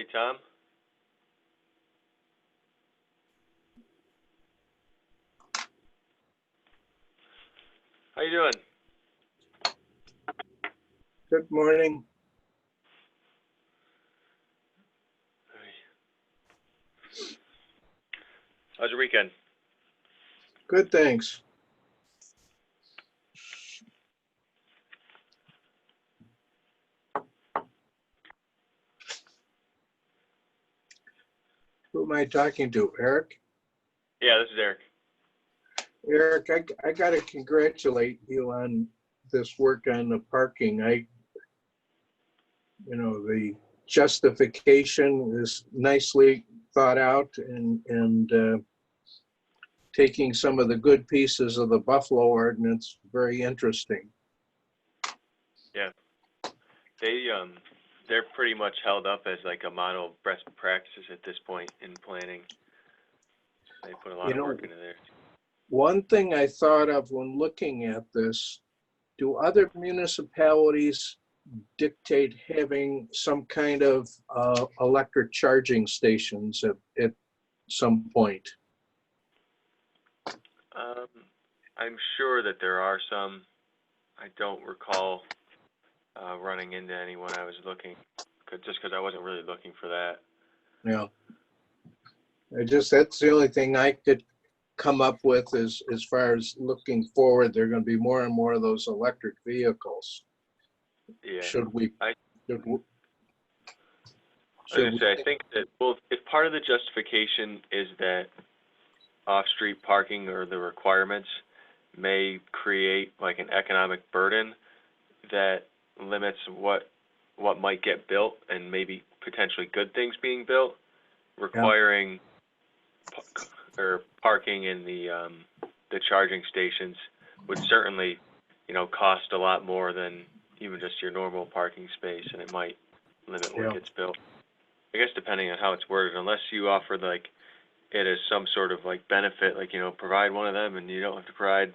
Hey, Tom. How you doing? Good morning. How's your weekend? Good, thanks. Who am I talking to? Eric? Yeah, this is Eric. Eric, I got to congratulate you on this work on the parking. The justification is nicely thought out and taking some of the good pieces of the Buffalo ordinance, very interesting. Yeah, they're pretty much held up as like a model of best practices at this point in planning. They put a lot of work into there. One thing I thought of when looking at this, do other municipalities dictate having some kind of electric charging stations at some point? I'm sure that there are some. I don't recall running into any when I was looking, just because I wasn't really looking for that. Yeah. That's the only thing I could come up with as far as looking forward. There are going to be more and more of those electric vehicles. Yeah. I think that, well, if part of the justification is that off-street parking or the requirements may create like an economic burden that limits what might get built and maybe potentially good things being built, requiring or parking in the charging stations would certainly, cost a lot more than even just your normal parking space, and it might limit what gets built. I guess depending on how it's worded, unless you offer like it as some sort of like benefit, like, provide one of them and you don't have to provide,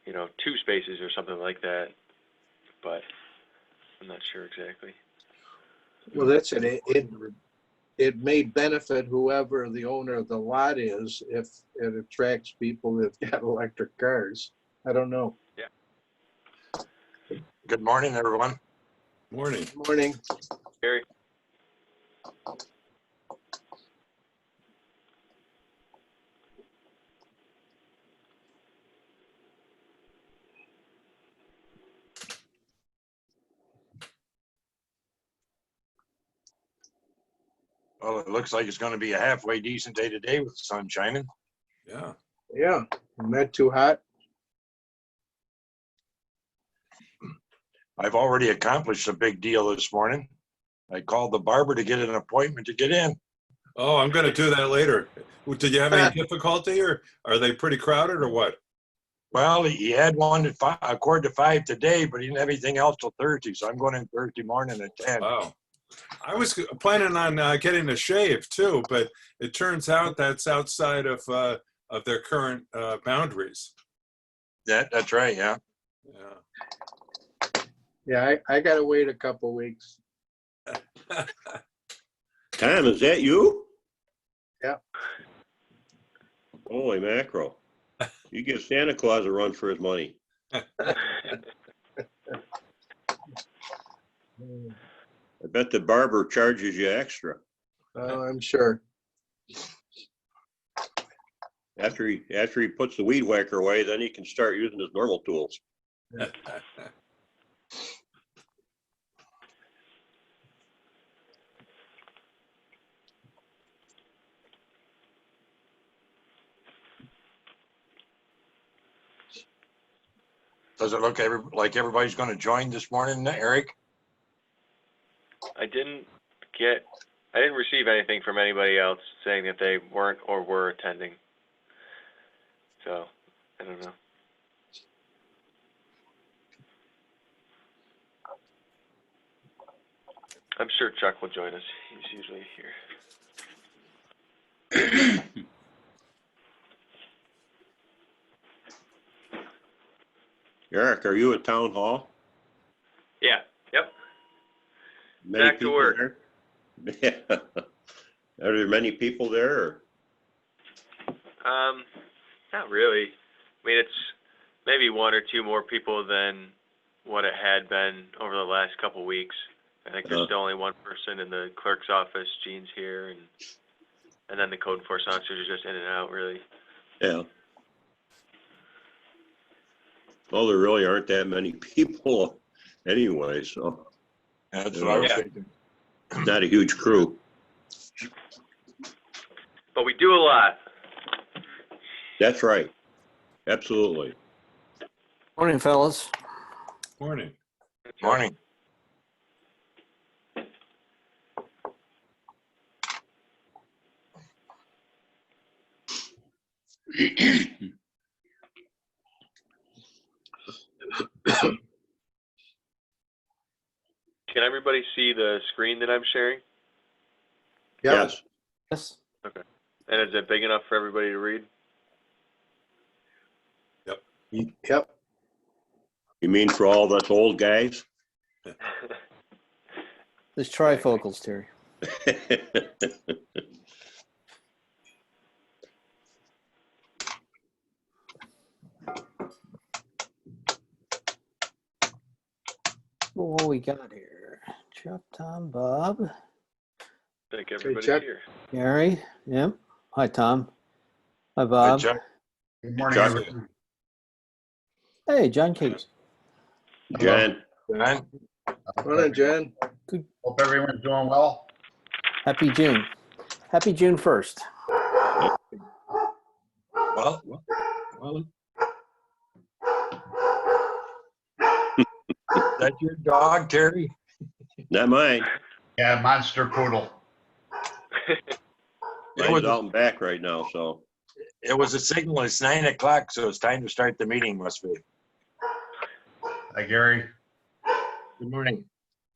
2 spaces or something like that. But I'm not sure exactly. Well, that's it. It may benefit whoever the owner of the lot is if it attracts people that got electric cars. I don't know. Yeah. Good morning, everyone. Morning. Good morning. Gary? Well, it looks like it's going to be a halfway decent day today with the sun shining. Yeah. Yeah, not too hot. I've already accomplished a big deal this morning. I called the barber to get an appointment to get in. Oh, I'm going to do that later. Did you have any difficulty, or are they pretty crowded, or what? Well, he had one at 4:45 today, but he didn't have anything else till Thursday, so I'm going in Thursday morning at 10. Wow. I was planning on getting a shave too, but it turns out that's outside of their current boundaries. That's right, yeah. Yeah. Yeah, I got to wait a couple weeks. Tom, is that you? Yeah. Holy mackerel. You give Santa Claus a run for his money. I bet the barber charges you extra. Oh, I'm sure. After he puts the weed whacker away, then he can start using his normal tools. Does it look like everybody's going to join this morning, Eric? I didn't receive anything from anybody else saying that they weren't or were attending. So, I don't know. I'm sure Chuck will join us. He's usually here. Eric, are you at town hall? Yeah. Yep. Many Back to work. there? Are there many people there? Or? Not really. I mean, it's maybe one or two more people than what it had been over the last couple weeks. I think there's still only one person in the clerk's office. Gene's here, and then the code enforcement officers are just in and out, really. Yeah. Well, there really aren't that many people anyway, so That's what I was Yeah. thinking. not a huge crew. But we do a lot. That's right. Absolutely. Morning, fellas. Morning. Morning. Can everybody see the screen that I'm sharing? Yes. Yes. And is it big enough for everybody to read? Yep. You mean for all us old guys? There's trifocals, Terry. What we got here? Chuck, Tom, Bob, I think everybody's Chuck. here. Gary. Yep. Hi, Tom. Hi, Hi, Bob. Chuck. Good morning, Chuck. everyone. Hey, John Case. John, John? Morning, Jen. Hope everyone's doing well. Happy June. Happy June 1st. Well, is that your dog, Terry? not mine. Yeah, monster poodle. Mine's out and back right now, so. It was a signal. It's 9 o'clock, so it's time to start the meeting, must be. Hi, Gary. Good morning.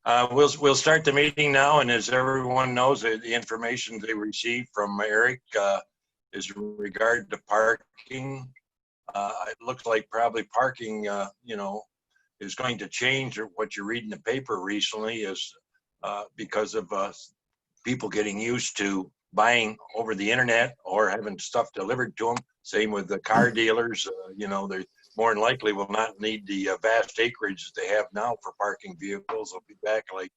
We'll start the meeting now, and as everyone knows, the information they received from Eric is in regard to parking. It looks like probably parking, is going to change. What you read in the paper recently is because of people getting used to buying over the internet or having stuff delivered to them. Same with the car dealers. They more than likely will not need the vast acreage that they have now for parking vehicles. They'll be back like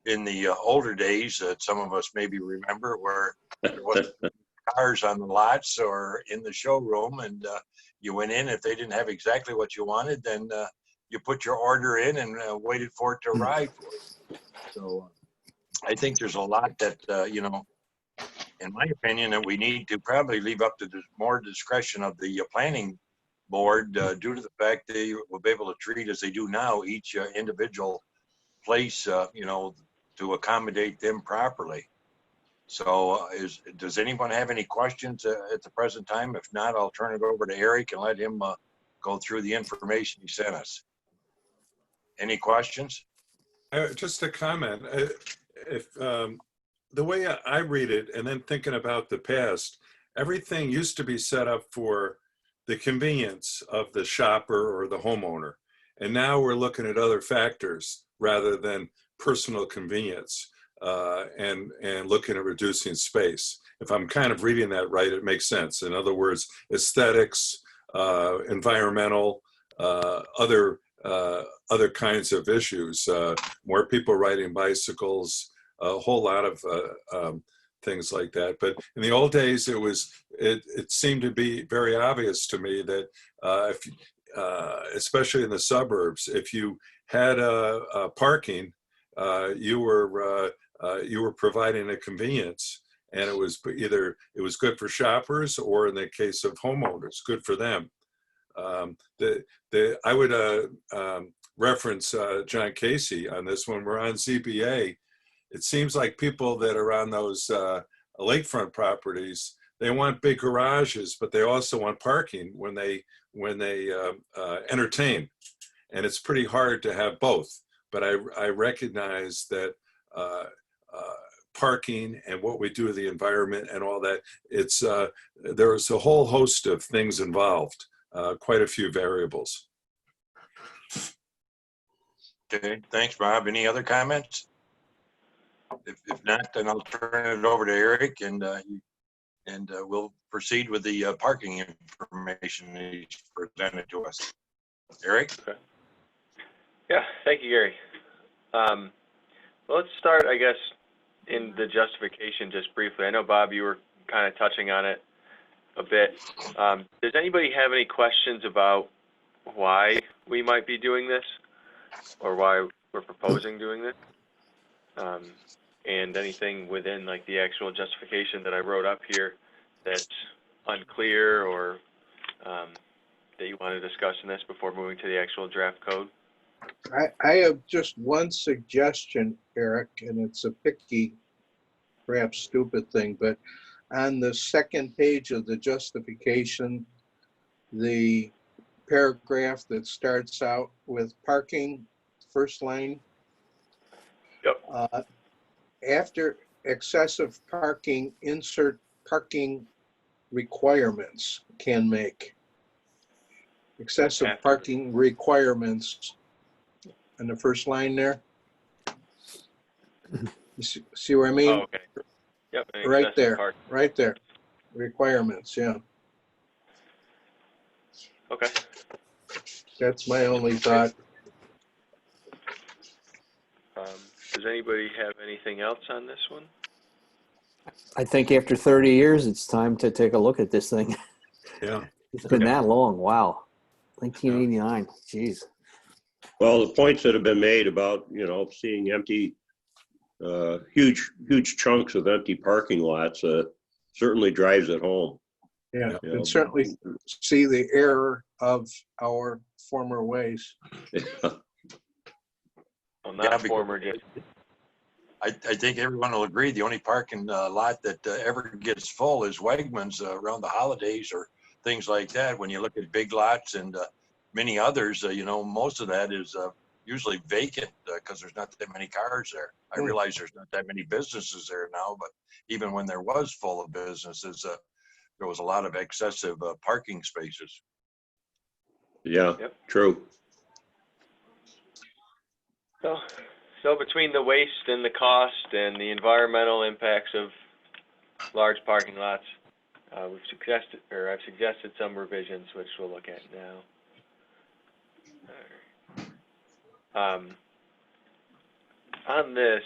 in the older days that some of us maybe remember, where there was cars on the lots or in the showroom, and you went in. If they didn't have exactly what you wanted, then you put your order in and waited for it to arrive. So I think there's a lot that, in my opinion, that we need to probably leave up to the more discretion of the planning board due to the fact they will be able to treat, as they do now, each individual place, to accommodate them properly. So does anyone have any questions at the present time? If not, I'll turn it over to Eric and let him go through the information he sent us. Any questions? Just a comment. If the way I read it, and then thinking about the past, everything used to be set up for the convenience of the shopper or the homeowner. And now we're looking at other factors rather than personal convenience and looking at reducing space. If I'm kind of reading that right, it makes sense. In other words, aesthetics, environmental, other kinds of issues, more people riding bicycles, a whole lot of things like that. But in the old days, it seemed to be very obvious to me that especially in the suburbs, if you had parking, you were providing a convenience, and it was good for shoppers, or in the case of homeowners, good for them. I would reference John Casey on this one. We're on ZBA. It seems like people that are on those lakefront properties, they want big garages, but they also want parking when they entertain, and it's pretty hard to have both. But I recognize that parking and what we do to the environment and all that, there's a whole host of things involved, quite a few variables. Okay, thanks, Bob. Any other comments? If not, then I'll turn it over to Eric and we'll proceed with the parking information he's presented to us. Eric? Yeah, thank you, Gary. Let's start, I guess, in the justification just briefly. I know, Bob, you were kind of touching on it a bit. Does anybody have any questions about why we might be doing this or why we're proposing doing this? And anything within like the actual justification that I wrote up here that's unclear or that you want to discuss in this before moving to the actual draft code? I have just one suggestion, Eric, and it's a picky, perhaps stupid thing, but on the second page of the justification, the paragraph that starts out with parking, first line. Yep. After excessive parking, insert parking requirements can make. Excessive parking requirements in the first line there. You see what I mean? Oh, okay. Yep. and Right excessive there, park. right there. Requirements, yeah. Okay. That's my only thought. Does anybody have anything else on this one? I think after 30 years, it's time to take a look at this thing. Yeah. It's been that long. Wow. 1989. Jeez. Well, the points that have been made about, seeing empty, huge chunks of empty parking lots, certainly drives it home. Yeah, Yeah. and certainly see the error of our former ways. Well, Yeah, not because- former, just I think everyone will agree the only parking lot that ever gets full is Wegmans around the holidays or things like that. When you look at Big Lots and many others, most of that is usually vacant because there's not that many cars there. I realize there's not that many businesses there now, but even when there was full of businesses, there was a lot of excessive parking spaces. Yeah, Yep. true. So between the waste and the cost and the environmental impacts of large parking lots, I've suggested some revisions, which we'll look at now. On this,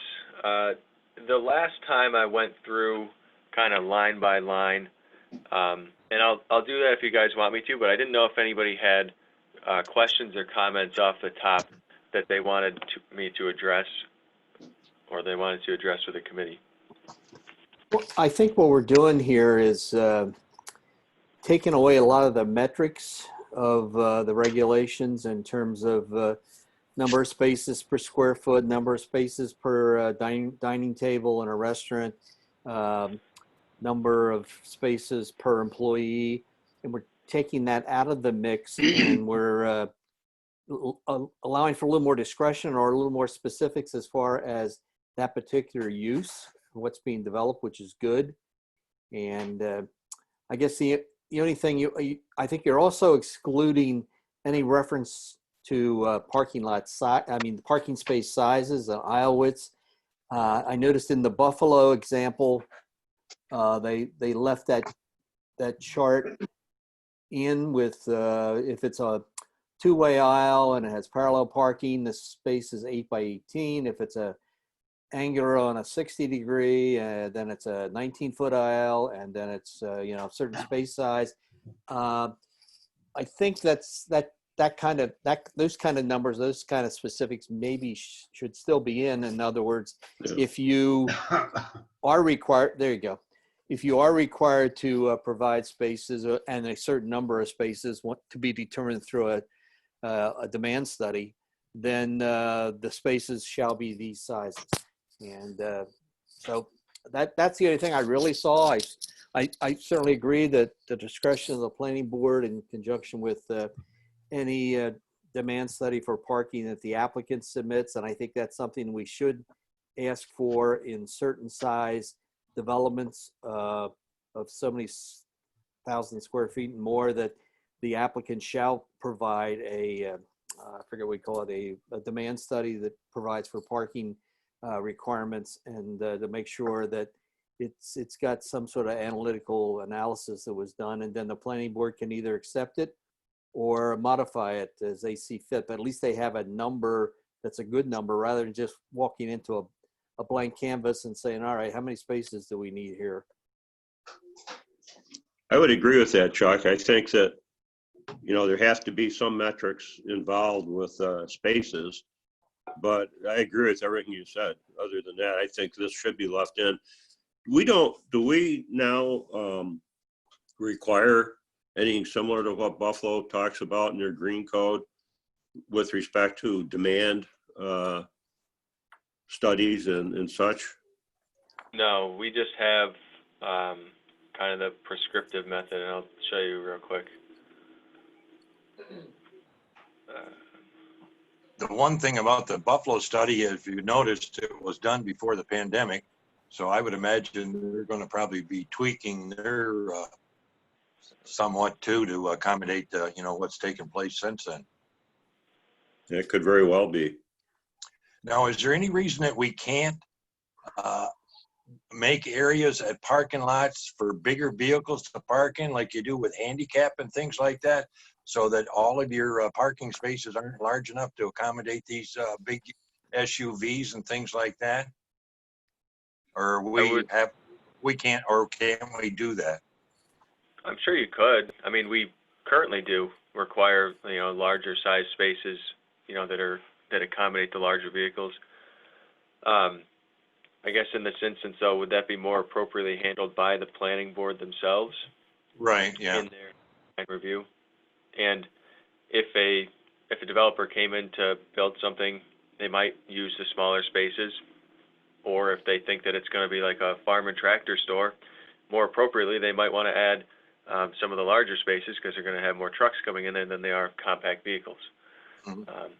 the last time I went through kind of line by line, and I'll do that if you guys want me to, but I didn't know if anybody had questions or comments off the top that they wanted me to address or they wanted to address with the committee. Well, I think what we're doing here is taking away a lot of the metrics of the regulations in terms of number of spaces per square foot, number of spaces per dining table in a restaurant, number of spaces per employee, and we're taking that out of the mix and we're allowing for a little more discretion or a little more specifics as far as that particular use, what's being developed, which is good. And I guess the only thing I think you're also excluding any reference to parking lot size. I mean, the parking space sizes and aisle widths. I noticed in the Buffalo example, they left that chart in with if it's a two-way aisle and it has parallel parking, the space is 8 by 18. If it's a angular on a 60 degree, then it's a 19-foot aisle, and then it's a certain space size. I think those kind of numbers, those kind of specifics maybe should still be in. In other words, if you are required, there you go. If you are required to provide spaces and a certain number of spaces to be determined through a demand study, then the spaces shall be these sizes. And so that's the only thing I really saw. I certainly agree that the discretion of the planning board in conjunction with any demand study for parking that the applicant submits, and I think that's something we should ask for in certain size developments of so many thousand square feet and more, that the applicant shall provide I forget what we call it, a demand study that provides for parking requirements and to make sure that it's got some sort of analytical analysis that was done, and then the planning board can either accept it or modify it as they see fit. But at least they have a number that's a good number rather than just walking into a blank canvas and saying, all right, how many spaces do we need here? I would agree with that, Chuck. I think that, there have to be some metrics involved with spaces, but I agree with everything you said. Other than that, I think this should be left in. Do we now require anything similar to what Buffalo talks about in their green code with respect to demand studies and such? No, we just have kind of the prescriptive method, and I'll show you real quick. The one thing about the Buffalo study, if you noticed, it was done before the pandemic. So I would imagine they're going to probably be tweaking their somewhat too to accommodate, what's taken place since then. It could very well be. Now, is there any reason that we can't make areas at parking lots for bigger vehicles to park in like you do with handicap and things like that, so that all of your parking spaces aren't large enough to accommodate these big SUVs and things like that? Or we can't, or can we do that? I'm sure you could. I mean, we currently do require, larger size spaces, that accommodate the larger vehicles. I guess in this instance, though, would that be more appropriately handled by the planning board themselves? Right, yeah. In their review? And if a developer came in to build something, they might use the smaller spaces, or if they think that it's going to be like a farm and tractor store, more appropriately, they might want to add some of the larger spaces because they're going to have more trucks coming in there than they are compact vehicles. Mhm.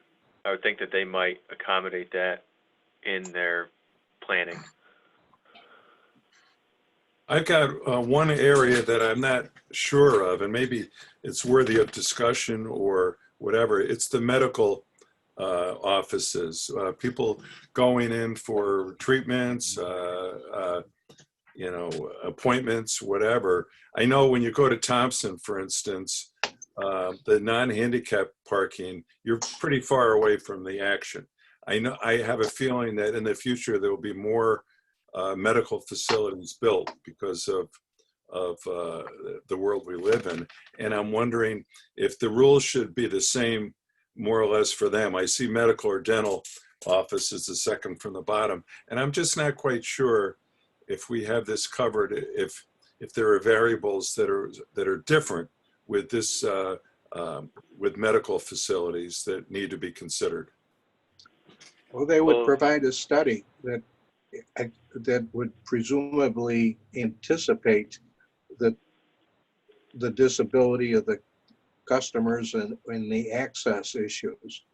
I would think that they might accommodate that in their planning. I've got one area that I'm not sure of, and maybe it's worthy of discussion or whatever. It's the medical offices, people going in for treatments, appointments, whatever. I know when you go to Thompson, for instance, the non-handicap parking, you're pretty far away from the action. I have a feeling that in the future there will be more medical facilities built because of the world we live in, and I'm wondering if the rules should be the same more or less for them. I see medical or dental offices the second from the bottom, and I'm just not quite sure if we have this covered, if there are variables that are different with this with medical facilities that need to be considered. Well, they would provide a study that would presumably anticipate the disability of the customers and the access issues.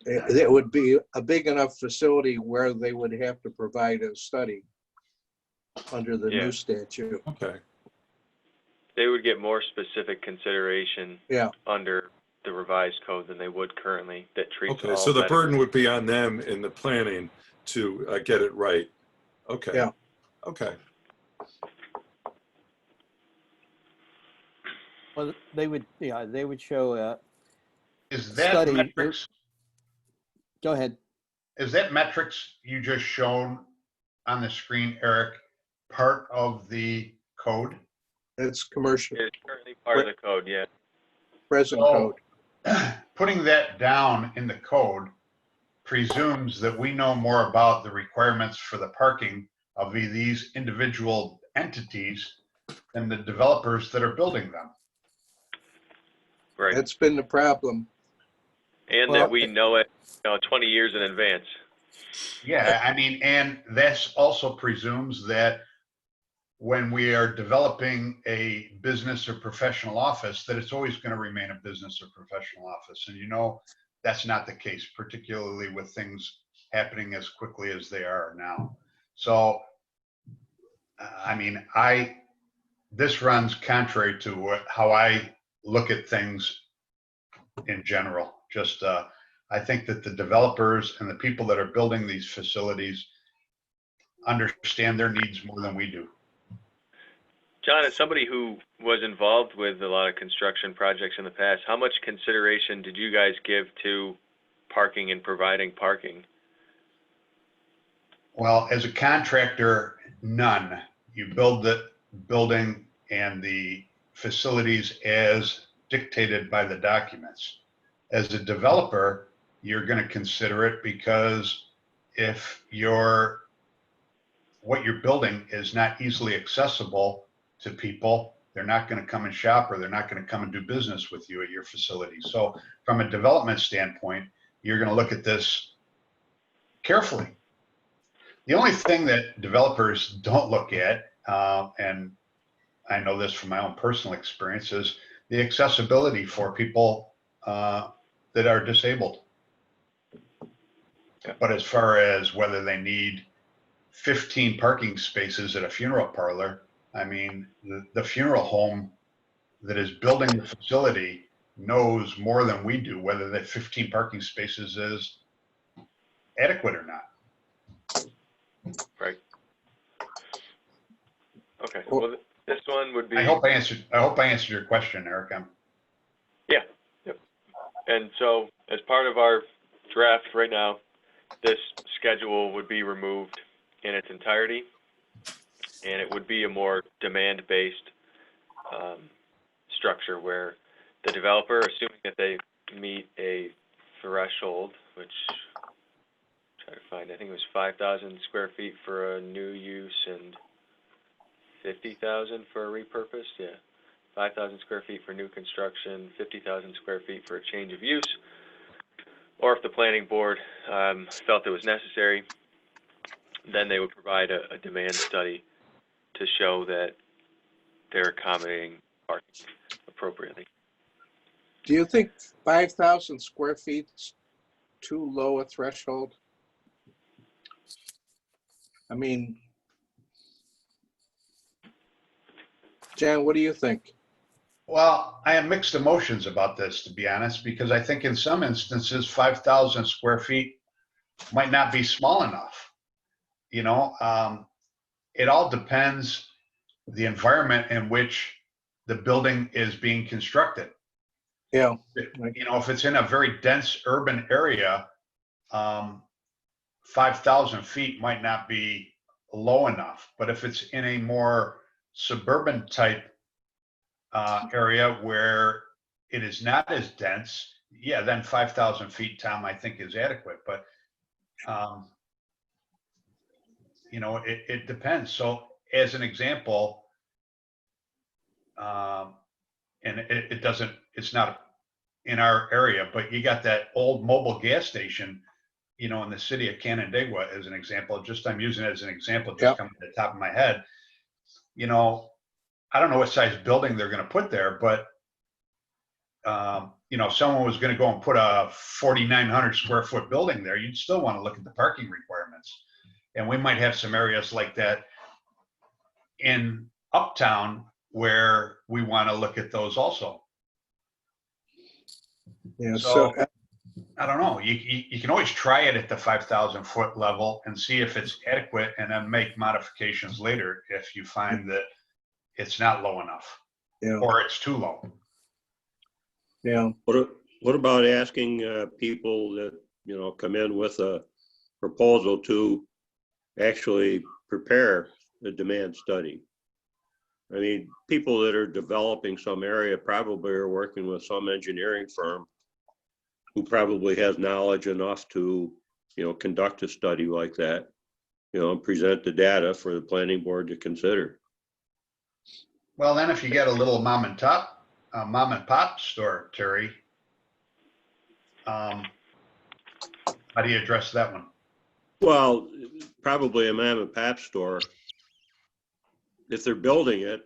It would be a big enough facility where they would have to provide a study under the new statute. Okay. They would get more specific consideration under the revised code than they would currently that treats Okay, all so the medical. burden would be on them in the planning to get it right. Okay. Yeah. Okay. Well, they would show Is that study. metrics, Go ahead. is that metrics you just shown on the screen, Eric, part of the code? It's commercial, It's currently part of the code, yeah. present So, code. putting that down in the code presumes that we know more about the requirements for the parking of these individual entities than the developers that are building them. Right. That's been the problem. And Well, that we know it 20 years in advance. Yeah, I mean, and this also presumes that when we are developing a business or professional office, that it's always going to remain a business or professional office. And that's not the case, particularly with things happening as quickly as they are now. So, I mean, this runs contrary to how I look at things in general. Just, I think that the developers and the people that are building these facilities understand their needs more than we do. John, as somebody who was involved with a lot of construction projects in the past, how much consideration did you guys give to parking and providing parking? Well, as a contractor, none. You build the building and the facilities as dictated by the documents. As a developer, you're going to consider it because if what you're building is not easily accessible to people, they're not going to come and shop, or they're not going to come and do business with you at your facility. So from a development standpoint, you're going to look at this carefully. The only thing that developers don't look at, and I know this from my own personal experience, is the accessibility for people that are disabled. Yeah. But as far as whether they need 15 parking spaces at a funeral parlor, I mean, the funeral home that is building the facility knows more than we do whether that 15 parking spaces is adequate or not. Right. Okay. Well, this one would be. I hope I answered your question, Eric. Yeah. Yep. And so, as part of our draft right now, this schedule would be removed in its entirety, and it would be a more demand-based structure where the developer, assuming that they meet a threshold, which try to find, I think it was 5,000 square feet for a new use and 50,000 for a repurpose. Yeah, 5,000 square feet for new construction, 50,000 square feet for a change of use. Or if the planning board felt it was necessary, then they would provide a demand study to show that they're accommodating parking appropriately. Do you think 5,000 square feet's too low a threshold? I mean, Jan, what do you think? Well, I have mixed emotions about this, to be honest, because I think in some instances, 5,000 square feet might not be small enough. You know, it all depends the environment in which the building is being constructed. Yeah. You know, if it's in a very dense urban area, 5,000 feet might not be low enough. But if it's in a more suburban type area where it is not as dense, yeah, then 5,000 feet, Tom, I think is adequate. But you know, it depends. So as an example, and it's not in our area, but you got that old mobile gas station, you know, in the city of Canandaigua as an example. I'm using it as an example, just coming to the top of my head. You know, I don't know what size building they're going to put there, but you know, if someone was going to go and put a 4,900 square foot building there, you'd still want to look at the parking requirements. And we might have some areas like that in Uptown where we want to look at those also. Yeah. So I don't know. You can always try it at the 5,000 foot level and see if it's adequate, and then make modifications later if you find that it's not low enough, yeah. or it's too low. Yeah. What about asking people that, you know, come in with a proposal to actually prepare a demand study? I mean, people that are developing some area probably are working with some engineering firm who probably has knowledge enough to, you know, conduct a study like that, you know, and present the data for the planning board to consider. Well, then if you get a little mom and pop store, Terry, how do you address that one? Well, probably a mom and pop store, if they're building it,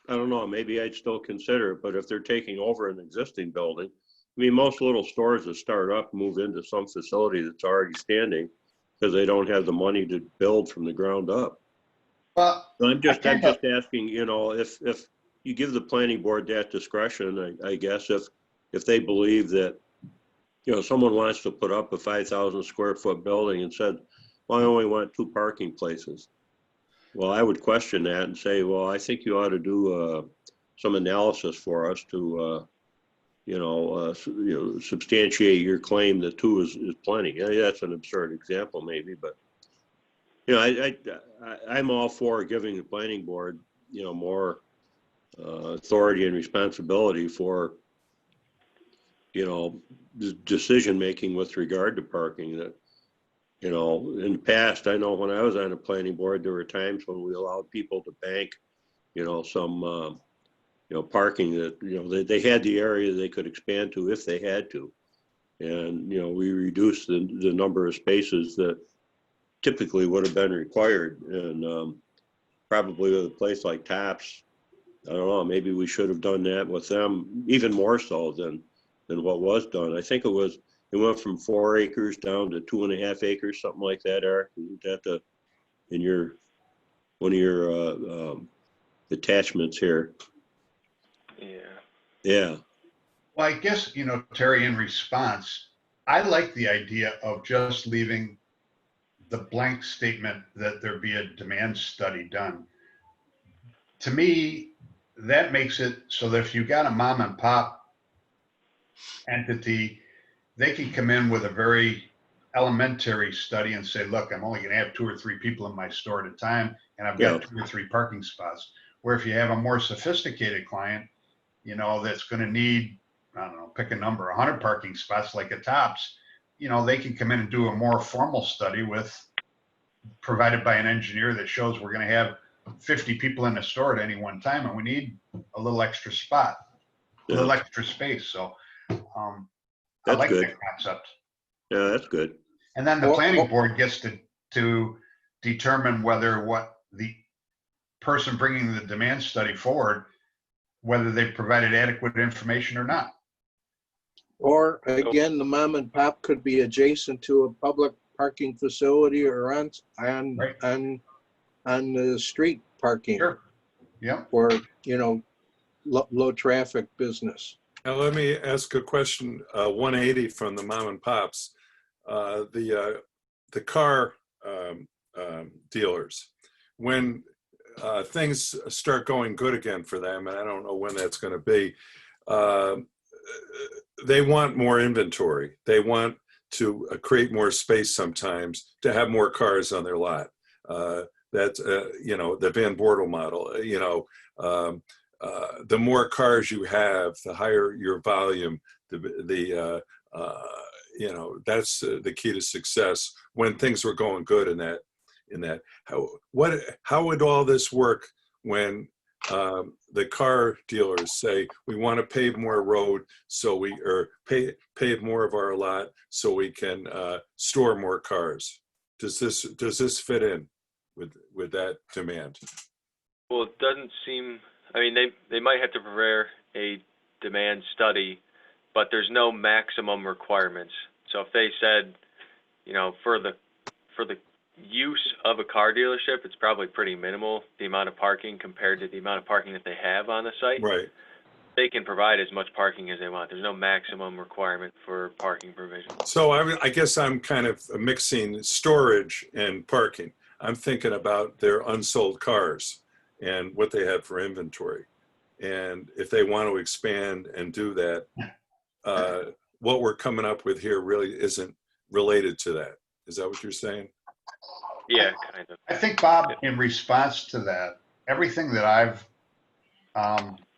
I don't know, maybe I'd still consider it, but if they're taking over an existing building, I mean, most little stores that start up move into some facility that's already standing because they don't have the money to build from the ground up. Well, I'm just asking, you know, if you give the planning board that discretion, I guess if they believe that you know, someone wants to put up a 5,000 square foot building and said, well, I only want 2 parking places. Well, I would question that and say, well, I think you ought to do some analysis for us to, substantiate your claim that 2 is plenty. Yeah, that's an absurd example maybe, but, you know, I'm all for giving the planning board, you know, more authority and responsibility for, you know, decision-making with regard to parking. That, you know, in the past, I know when I was on the planning board, there were times when we allowed people to bank, you know, some, parking that, you know, they had the area they could expand to if they had to. And, you know, we reduced the number of spaces that typically would have been required. And probably with a place like Tops, I don't know, maybe we should have done that with them even more so than what was done. I think it went from 4 acres down to 2.5 acres, something like that, Eric. Isn't that in one of your attachments here? Yeah. Well, I guess, you know, Terry, in response, I like the idea of just leaving the blank statement that there be a demand study done. To me, that makes it so that if you got a mom and pop entity, they can come in with a very elementary study and say, look, I'm only going to have 2 or 3 people in my store at a time, and I've got 2 or 3 parking spots. Where if you have a more sophisticated client, you know, that's going to need, I don't know, pick a number, 100 parking spots like a Tops, you know, they can come in and do a more formal study provided by an engineer that shows we're going to have 50 people in the store at any one time, and we need a little extra spot, a little extra space. So I like good. that concept. Yeah, that's good. And then the planning board gets to determine whether what the person bringing the demand study forward, whether they've provided adequate information or not. Or again, the mom and pop could be adjacent to a public parking facility or on the street parking. Sure. Yeah. Or, you know, low traffic business. Now, let me ask a question, 180 from the mom and pops. The car dealers, when things start going good again for them, and I don't know when that's going to be, they want more inventory. They want to create more space sometimes to have more cars on their lot. That's, the Van Bortle model, the more cars you have, the higher your volume, that's the key to success when things were going good in that. How would all this work when the car dealers say we want to pave more road or pave more of our lot so we can store more cars? Does this fit in with that demand? Well, it doesn't seem. I mean, they might have to prepare a demand study, but there's no maximum requirements. So if they said, for the use of a car dealership, it's probably pretty minimal, the amount of parking compared to the amount of parking that they have on the site. Right. They can provide as much parking as they want. There's no maximum requirement for parking provision. So I guess I'm kind of mixing storage and parking. I'm thinking about their unsold cars and what they have for inventory. And if they want to expand and do that, what we're coming up with here really isn't related to that. Is that what you're saying? Yeah, kind of. I think, Bob, in response to that, everything that I've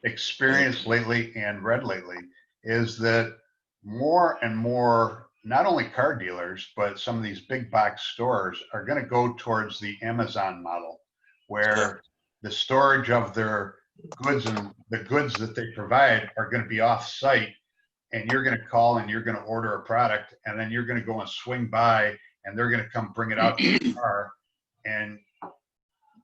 experienced lately and read lately is that more and more, not only car dealers, but some of these big box stores are going to go towards the Amazon model, where the storage of their goods and the goods that they provide are going to be off site, and you're going to call and you're going to order a product, and then you're going to go and swing by and they're going to come bring it out to the car, and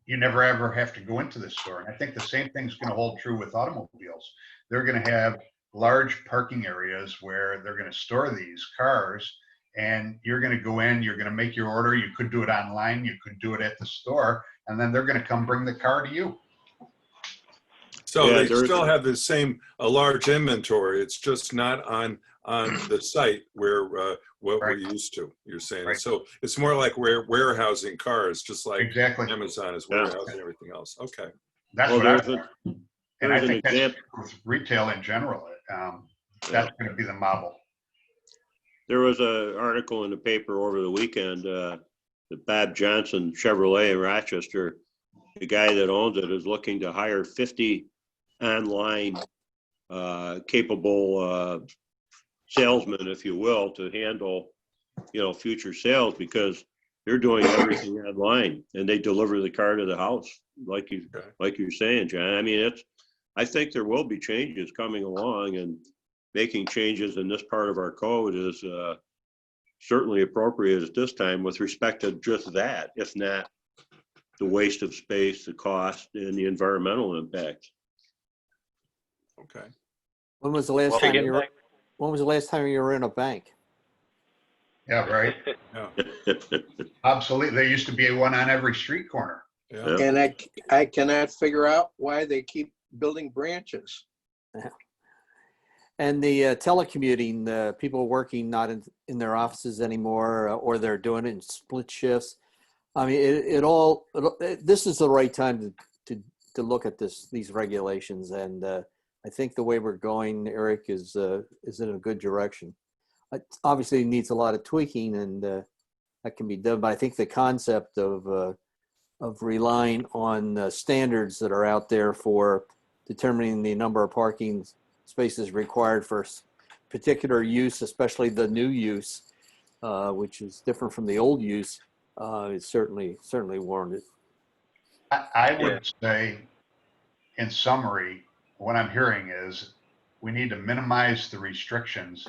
you never ever have to go into the store. And I think the same thing's going to hold true with automobiles. They're going to have large parking areas where they're going to store these cars, and you're going to go in, you're going to make your order. You could do it online, you could do it at the store, and then they're going to come bring the car to you. So they still have the same, a large inventory. It's just not on on the site where, what we're Right. used to, you're saying. Right. So it's more like we're warehousing cars, just like Exactly. Amazon is Yeah. warehousing everything else. Okay. That's Well, what I, there's a, and I there's an think that's example. with retail in general. That's going to be the model. There was an article in the paper over the weekend, that Bob Johnson Chevrolet in Rochester, the guy that owns it is looking to hire 50 online capable salesmen, if you will, to handle, future sales, because they're doing everything online and they deliver the car to the house, like you're saying, John. I mean, I think there will be changes coming along, and making changes in this part of our code is certainly appropriate at this time with respect to just that, if not the waste of space, the cost, and the environmental impact. Okay. When was the last Well, time again, you were, when was the last time you were in a bank? Yeah, right. Yeah. Obsolete. There used to be one on every street corner. Yeah. And I cannot figure out why they keep building branches. And the telecommuting, people working not in their offices anymore, or they're doing it in split shifts. I mean, this is the right time to look at these regulations. And I think the way we're going, Eric, is in a good direction. It obviously needs a lot of tweaking, and that can be done. But I think the concept of relying on standards that are out there for determining the number of parking spaces required for particular use, especially the new use, which is different from the old use, is certainly warranted. I would say, in summary, what I'm hearing is we need to minimize the restrictions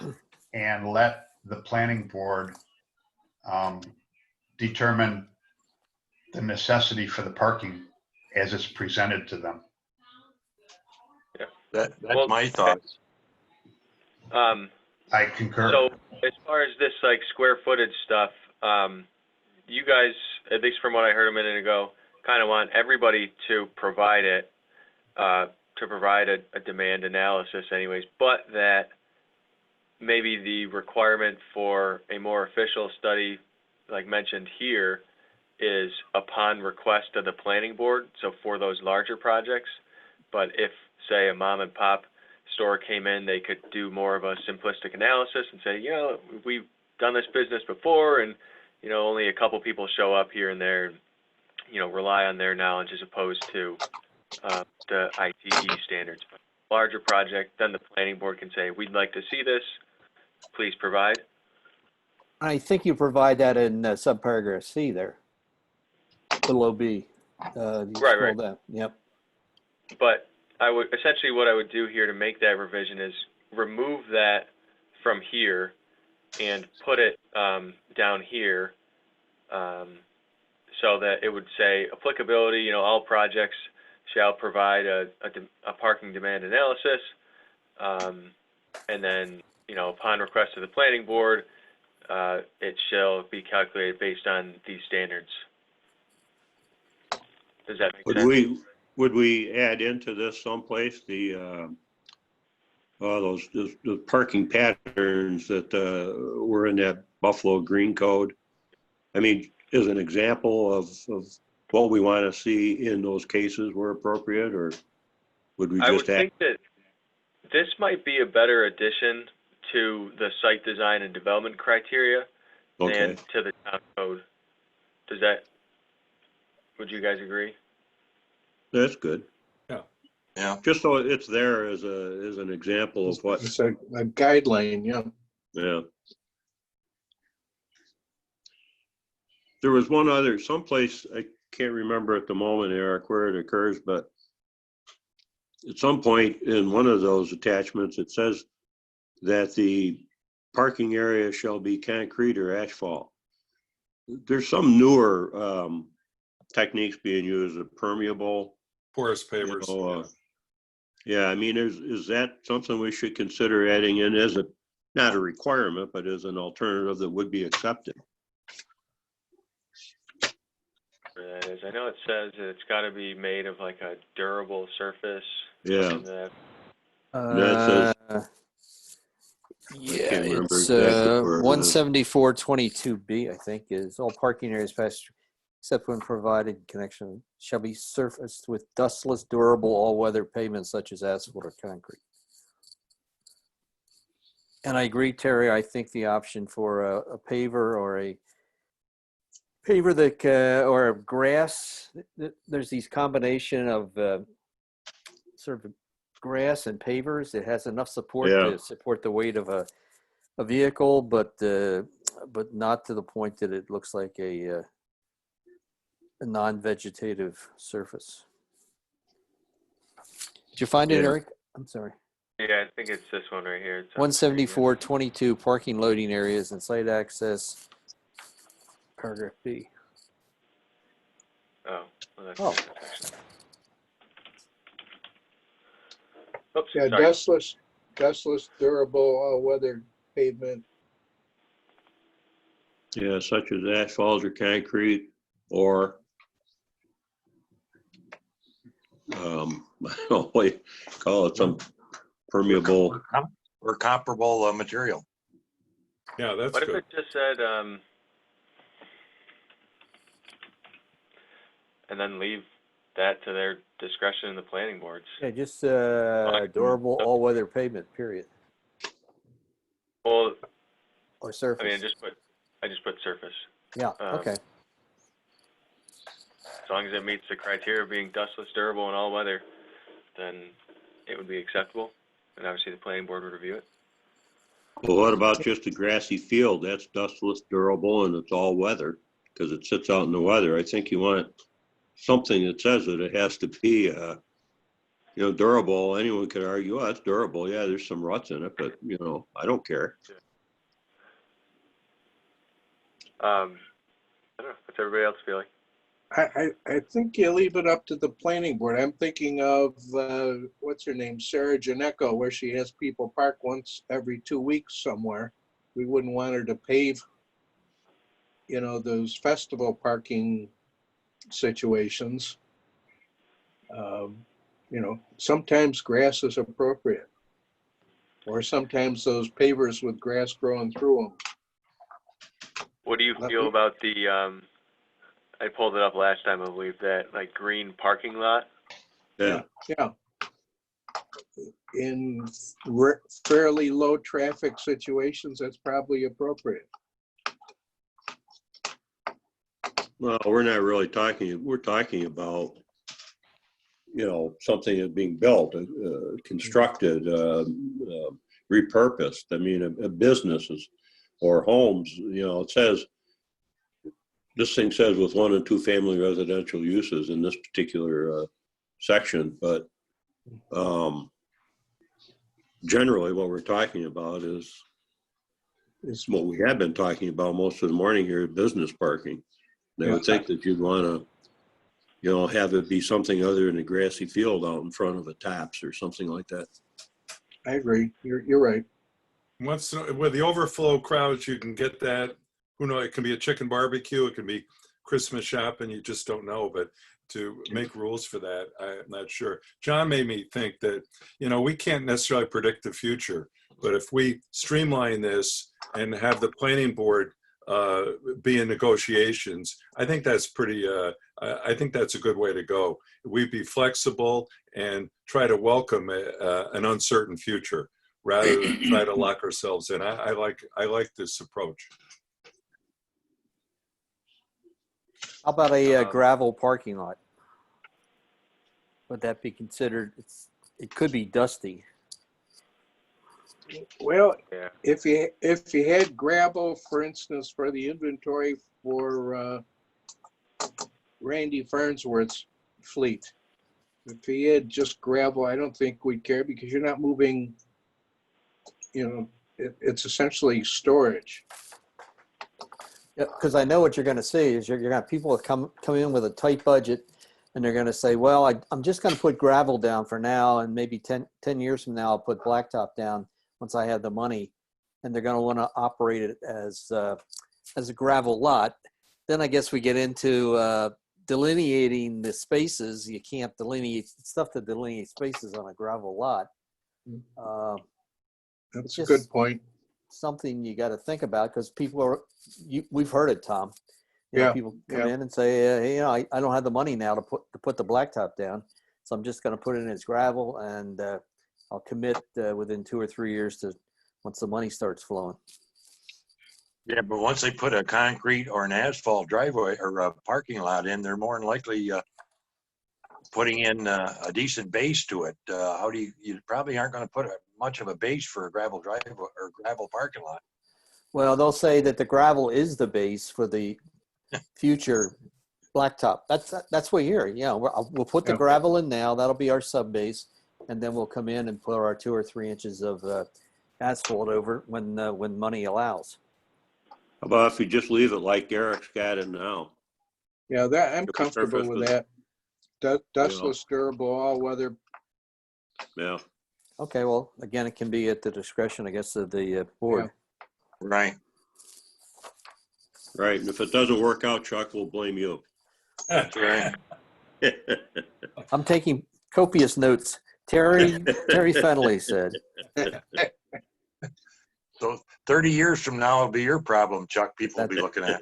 and let the planning board determine the necessity for the parking as it's presented to them. That's Well, my thoughts. I concur. So as far as this like square footage stuff, you guys, at least from what I heard a minute ago, kind of want everybody to provide it, to provide a demand analysis anyways, but that maybe the requirement for a more official study, like mentioned here, is upon request of the planning board, so for those larger projects. But if, say, a mom and pop store came in, they could do more of a simplistic analysis and say, we've done this business before, and, only a couple people show up here and there, rely on their knowledge as opposed to the ITE standards. But larger project, then the planning board can say, we'd like to see this, please provide. I think you provide that in subparagraph C there, below B. Right. Down. Yep. But essentially what I would do here to make that revision is remove that from here and put it down here, so that it would say applicability, all projects shall provide a parking demand analysis, and then, upon request of the planning board, it shall be calculated based on these standards. Does that make sense? Would we add into this someplace the those parking patterns that were in that Buffalo Green Code? I mean, as an example of what we want to see in those cases were appropriate, or would we just I would think that this might be a better addition to the site design and development criteria than to the town code. Would you guys agree? That's good. Yeah. Just so it's there as an example of what. It's a guideline, yeah. Yeah. There was one other, someplace, I can't remember at the moment, Eric, where it occurs, but at some point in one of those attachments, it says that the parking area shall be concrete or asphalt. There's some newer techniques being used, permeable. Porous pavers. Yeah, I mean, is that something we should consider adding in as not a requirement, but as an alternative that would be accepted? That is. I know it says that it's got to be made of like a durable surface. Yeah. That. That says Yeah, can't remember it's exactly where it is. 17422B, I think, is all parking areas past, except when provided in connection, shall be surfaced with dustless, durable, all-weather pavements such as asphalt or concrete. And I agree, Terry, I think the option for a paver or a paver that, or a grass, there's these combination of sort of grass and pavers. It has enough support Yeah. to support the weight of a vehicle, but not to the point that it looks like a non-vegetative surface. Did you find it, Yeah. Eric? I'm sorry. Yeah, I think it's this one right here. It's on the screen, yeah. 17422 parking loading areas and site access, paragraph B. Oh, well, that's Oh. a different section. Oops, Yeah, sorry. dustless, durable, all-weather pavement. Yeah, such as asphalt or concrete or I don't know what you call it, some permeable. Or comparable material. Yeah, that's What if good. it just said, and then leave that to their discretion in the planning boards? Yeah, just durable all-weather pavement, period, Well, or surface. I mean, I just put surface. Yeah, okay. As long as it meets the criteria of being dustless, durable, and all weather, then it would be acceptable. And obviously the planning board would review it. Well, what about just a grassy field? That's dustless, durable, and it's all weather because it sits out in the weather. I think you want something that says that it has to be, durable. Anyone could argue, oh, it's durable. Yeah, there's some ruts in it, but I don't care. I don't know. What's everybody else feeling? I think you leave it up to the planning board. I'm thinking of, what's her name, Sarah Janeco, where she has people park once every 2 weeks somewhere. We wouldn't want her to pave, those festival parking situations. Sometimes grass is appropriate. Or sometimes those pavers with grass growing through them. What do you feel about the, I pulled it up last time, I believe, that like green parking lot? Yeah. Yeah. In fairly low traffic situations, that's probably appropriate. Well, we're not really talking, we're talking about, something that's being built, constructed, repurposed. I mean, a businesses or homes, it says, this thing says with 1 and 2 family residential uses in this particular section, but generally what we're talking about is what we have been talking about most of the morning here, business parking. They would think that you'd want to, have it be something other than a grassy field out in front of a Tops or something like that. I agree. You're right. With the overflow crowds, you can get that. Who knows? It can be a chicken barbecue. It can be Christmas shopping. You just don't know. But to make rules for that, I'm not sure. John made me think that, we can't necessarily predict the future. But if we streamline this and have the planning board be in negotiations, I think that's pretty, I think that's a good way to go. We'd be flexible and try to welcome an uncertain future rather than try to lock ourselves in. I like this approach. How about a gravel parking lot? Would that be considered? It could be dusty. Well, Yeah. if you had gravel, for instance, for the inventory for Randy Farnsworth's fleet, if he had just gravel, I don't think we'd care because you're not moving. It's essentially storage. Yeah, because I know what you're going to see is you're going to have people that come in with a tight budget, and they're going to say, well, I'm just going to put gravel down for now, and maybe 10 years from now I'll put blacktop down once I have the money, and they're going to want to operate it as a gravel lot. Then I guess we get into delineating the spaces. You can't delineate stuff to delineate spaces on a gravel lot. That's a good point. something you got to think about, because people are, we've heard it, Tom. You know, Yeah, people come yeah. in and say, hey, you know, I don't have the money now to put the blacktop down, so I'm just going to put it in as gravel, and I'll commit within 2 or 3 years to once the money starts flowing. Yeah, but once they put a concrete or an asphalt driveway or a parking lot in, they're more than likely putting in a decent base to it. How do you probably aren't going to put much of a base for a gravel driveway or gravel parking lot. Well, they'll say that the gravel is the base for the future blacktop. That's what we hear. Yeah, we'll put the Yeah. gravel in now. That'll be our sub base, and then we'll come in and put our 2 or 3 inches of asphalt over when money allows. How about if you just leave it like Eric's got it now? Yeah, that I'm If the comfortable surface with was- that. Yeah. Dustless, durable, all weather. Yeah, Okay, well, again, it can be at the discretion, I guess, of the board. Right. right. And if it doesn't work out, Chuck, we'll blame you. That's right. I'm taking copious notes. Terry Fennelly said. So 30 years from now, it'll be your problem, Chuck. People will be looking at.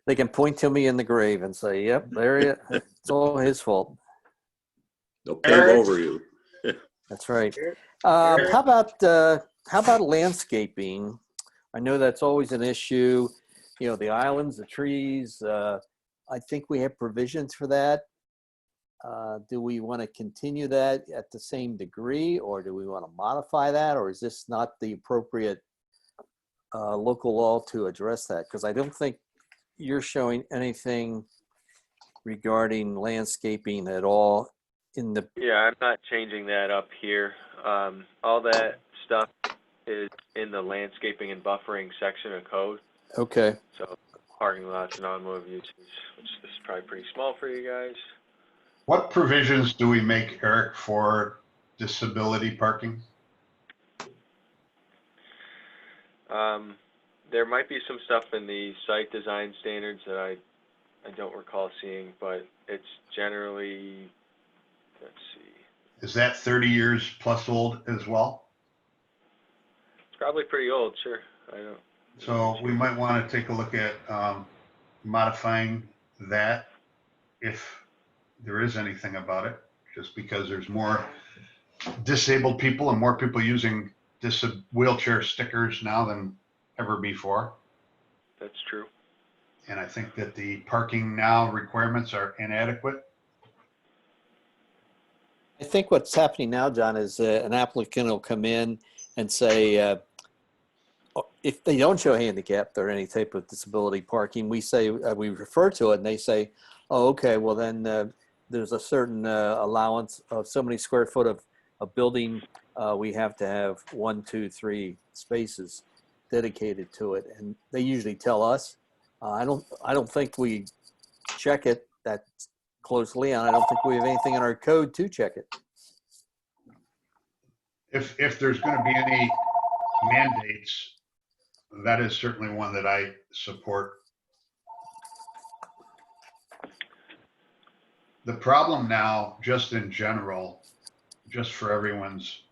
They can point to me in the grave and say, "Yep, there he is. It's all his fault." They'll pave over you. That's right. How about landscaping? I know that's always an issue. You know, the islands, the trees. I think we have provisions for that. Do we want to continue that at the same degree, or do we want to modify that, or is this not the appropriate local law to address that? Because I don't think you're showing anything regarding landscaping at all in the. Yeah, I'm not changing that up here. All that stuff is in the landscaping and buffering section of code. Okay. So parking lots and automotive uses, which this is probably pretty small for you guys. What provisions do we make, Eric, for disability parking? There might be some stuff in the site design standards that I don't recall seeing, but it's generally, let's see, Is that 30 years plus old as well? it's probably pretty old, sure. I don't. So we might want to take a look at modifying that if there is anything about it, just because there's more disabled people and more people using wheelchair stickers now than ever before. That's true. And I think that the parking now requirements are inadequate. I think what's happening now, John, is an applicant will come in and say, if they don't show handicapped or any type of disability parking, we say, we refer to it, and they say, oh, okay, well then there's a certain allowance of so many square foot of building. We have to have 1, 2, 3 spaces dedicated to it, and they usually tell us. I don't think we check it that closely, and I don't think we have anything in our code to check it. If there's going to be any mandates, that is certainly one that I support. The problem now, just in general, just for everyone's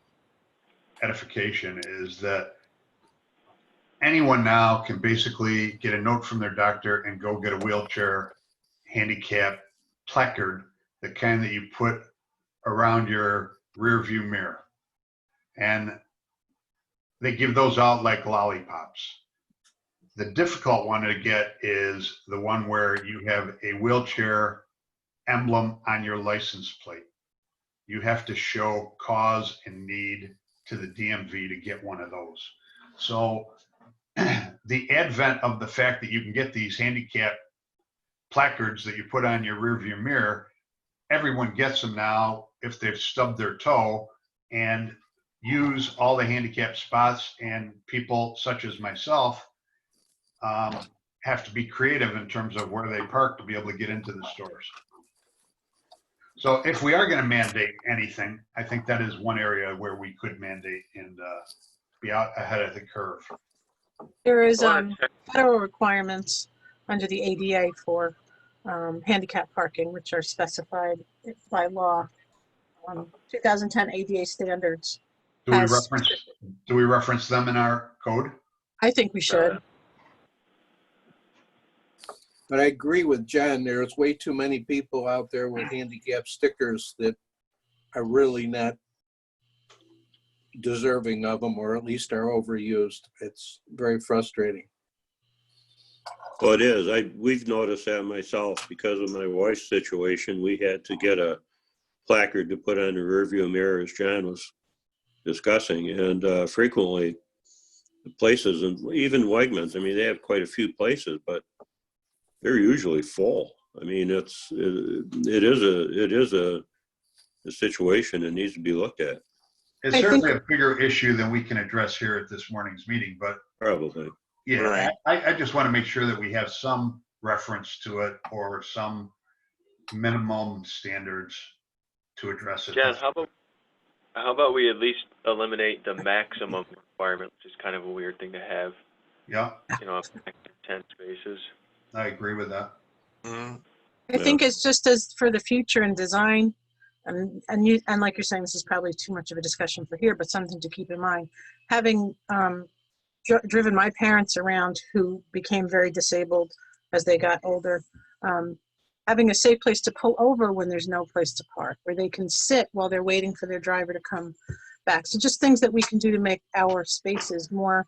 edification, is that anyone now can basically get a note from their doctor and go get a wheelchair handicap placard, the kind that you put around your rear view mirror. And they give those out like lollipops. The difficult one to get is the one where you have a wheelchair emblem on your license plate. You have to show cause and need to the DMV to get one of those. So the advent of the fact that you can get these handicap placards that you put on your rearview mirror, everyone gets them now if they've stubbed their toe, and use all the handicap spots, and people such as myself have to be creative in terms of where they park to be able to get into the stores. So if we are going to mandate anything, I think that is one area where we could mandate and be out ahead of the curve. There is federal requirements under the ADA for handicap parking, which are specified by law. 2010 ADA standards. Do we has reference Do we reference them in our code? I think we should. But I agree with John, there's way too many people out there with handicap stickers that are really not deserving of them, or at least are overused. It's very frustrating. Well, it is. We've noticed that myself because of my wife's situation. We had to get a placard to put on the rearview mirror, as John was discussing, and frequently the places, and even Wegmans, I mean, they have quite a few places, but they're usually full. I mean, it is a situation that needs to be looked at. It's I certainly think- a bigger issue than we can address here at this morning's meeting, but Probably. yeah, Right. I just want to make sure that we have some reference to it or some minimum standards to address it. Jen, how about we at least eliminate the maximum requirement, which is kind of a weird thing to have, Yeah, you know, up to 10 spaces. I agree with that. Mhm. I think it's just as for the future in design, and like you're saying, this is probably too much of a discussion for here, but something to keep in mind. Having driven my parents around who became very disabled as they got older, having a safe place to pull over when there's no place to park, where they can sit while they're waiting for their driver to come back. So just things that we can do to make our spaces more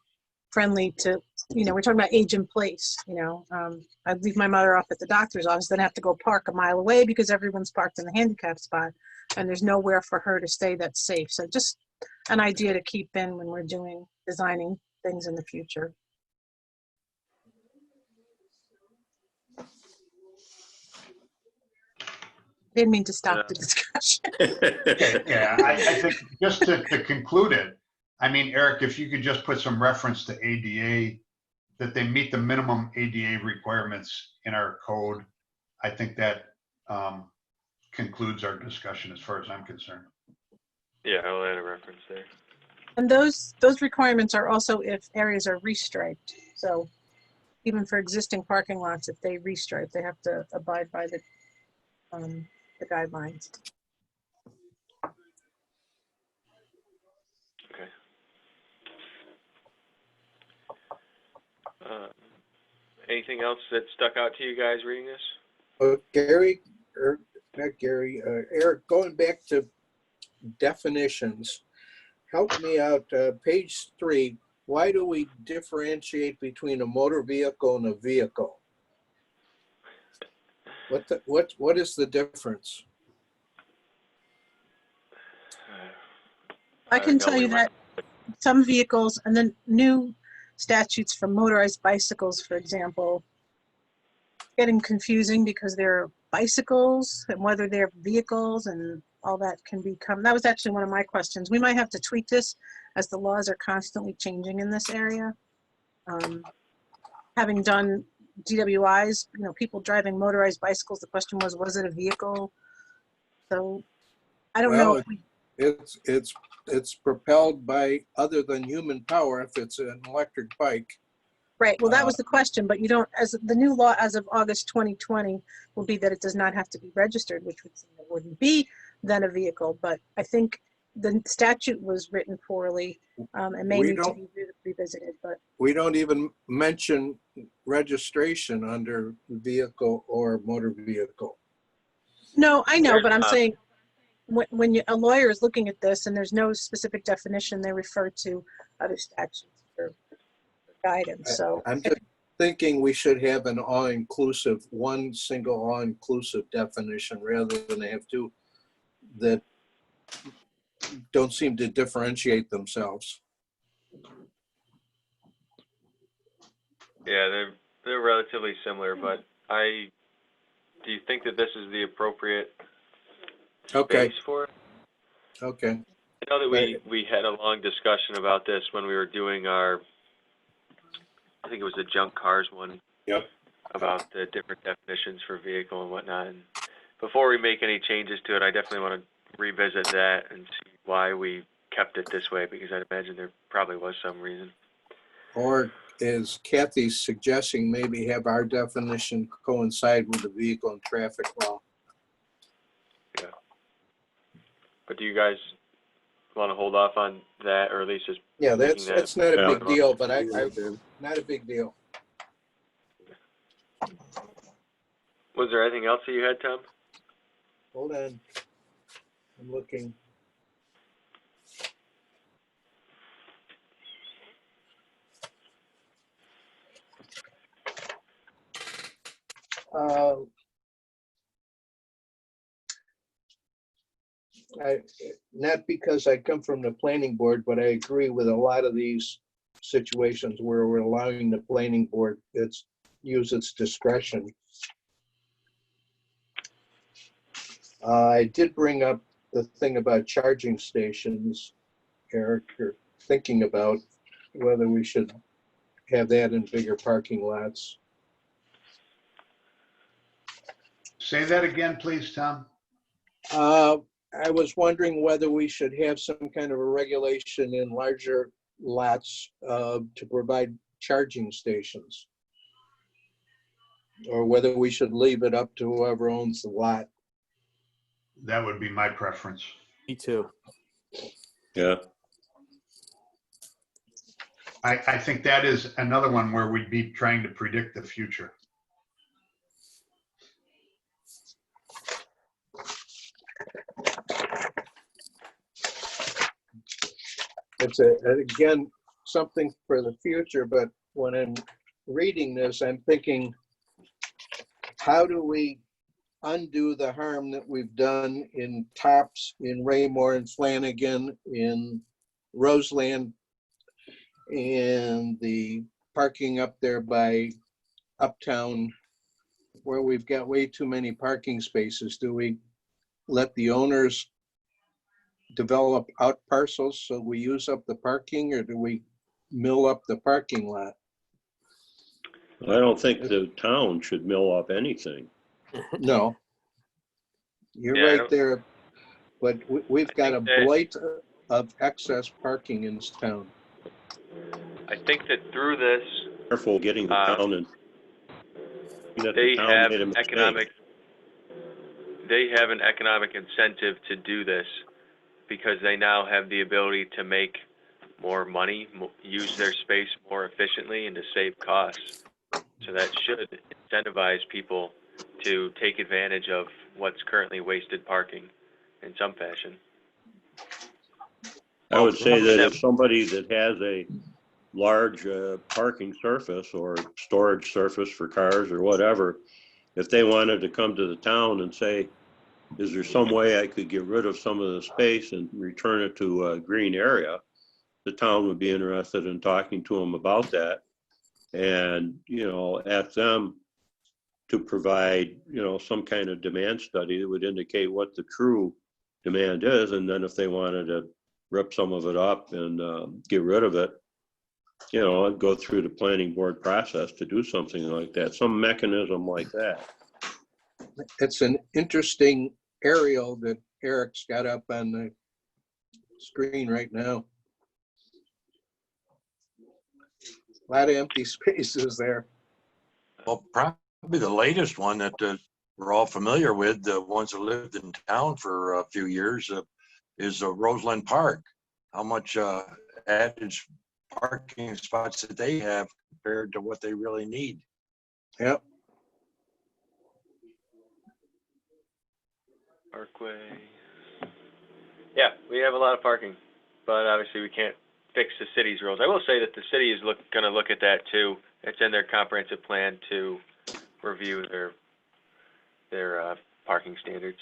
friendly to, we're talking about age in place, I'd leave my mother off at the doctor's office, then have to go park a mile away because everyone's parked in the handicap spot and there's nowhere for her to stay that's safe. So just an idea to keep in when we're designing things in the future. Didn't mean to stop the discussion. Okay, yeah, I think just to conclude it, I mean, Eric, if you could just put some reference to ADA, that they meet the minimum ADA requirements in our code, I think that concludes our discussion as far as I'm concerned. Yeah, I'll add a reference there. And those requirements are also if areas are restriped. So even for existing parking lots, if they restripe, they have to abide by the guidelines. Okay. Anything else that stuck out to you guys reading this? Gary, or not Gary, Eric, going back to definitions, help me out. Page 3, why do we differentiate between a motor vehicle and a vehicle? What is the difference? I can tell you that some vehicles, and then new statutes for motorized bicycles, for example, getting confusing because they're bicycles and whether they're vehicles and all that can become, that was actually one of my questions. We might have to tweak this as the laws are constantly changing in this area. Having done DWIs, people driving motorized bicycles, the question was it a vehicle? So I don't know. It's propelled by other than human power if it's an electric bike. Right. Well, that was the question, but you don't, as the new law as of August 2020 will be that it does not have to be registered, which would seem it wouldn't be then a vehicle. But I think the statute was written poorly and may need to be revisited. But we don't even mention registration under vehicle or motor vehicle. No, I know, but I'm saying when a lawyer is looking at this and there's no specific definition, they refer to other statutes for guidance. So I'm just thinking we should have an all-inclusive, one single all-inclusive definition rather than have two that don't seem to differentiate themselves. Yeah, they're relatively similar, but do you think that this is the appropriate space for it? Okay. I know that we had a long discussion about this when we were doing our, I think it was the junk cars one. Yep. About the different definitions for vehicle and whatnot. And before we make any changes to it, I definitely want to revisit that and see why we kept it this way, because I'd imagine there probably was some reason. Or is Kathy suggesting maybe have our definition coincide with the vehicle and traffic law? Yeah. But do you guys want to hold off on that, or at least just Yeah, making that? that's not a Yeah. big deal, but I, not a big deal. Was there anything else that you had, Tom? Hold on. I'm looking. Not because I come from the planning board, but I agree with a lot of these situations where we're allowing the planning board use its discretion. I did bring up the thing about charging stations, Eric, or thinking about whether we should have that in bigger parking lots. Say that again, please, Tom. I was wondering whether we should have some kind of a regulation in larger lots to provide charging stations. Or whether we should leave it up to whoever owns the lot. That would be my preference. Me too. Yeah. I think that is another one where we'd be trying to predict the future. It's again, something for the future, but when I'm reading this, I'm thinking, how do we undo the harm that we've done in Tops, in Raymore and Flanagan, in Roseland, and the parking up there by Uptown, where we've got way too many parking spaces? Do we let the owners develop out parcels so we use up the parking, or do we mill up the parking lot? I don't think the town should mill up anything. No. You're Yeah, I right don't- there, but we've got a think that- blight of excess parking in this town. I think that through this, Careful getting the town and. they have an economic incentive to do this because they now have the ability to make more money, use their space more efficiently, and to save costs. So that should incentivize people to take advantage of what's currently wasted parking in some fashion. I would say that if somebody that has a large parking surface or storage surface for cars or whatever, if they wanted to come to the town and say, is there some way I could get rid of some of the space and return it to a green area? The town would be interested in talking to them about that, and, ask them to provide, some kind of demand study that would indicate what the true demand is. And then if they wanted to rip some of it up and get rid of it, I'd go through the planning board process to do something like that, some mechanism like that. It's an interesting aerial that Eric's got up on the screen right now. A lot of empty spaces there. Well, probably the latest one that we're all familiar with, the ones that lived in town for a few years, is Roseland Park. How much added parking spots that they have compared to what they really need. Yep. Parkway. Yeah, we have a lot of parking, but obviously we can't fix the city's rules. I will say that the city is going to look at that too. It's in their comprehensive plan to review their parking standards.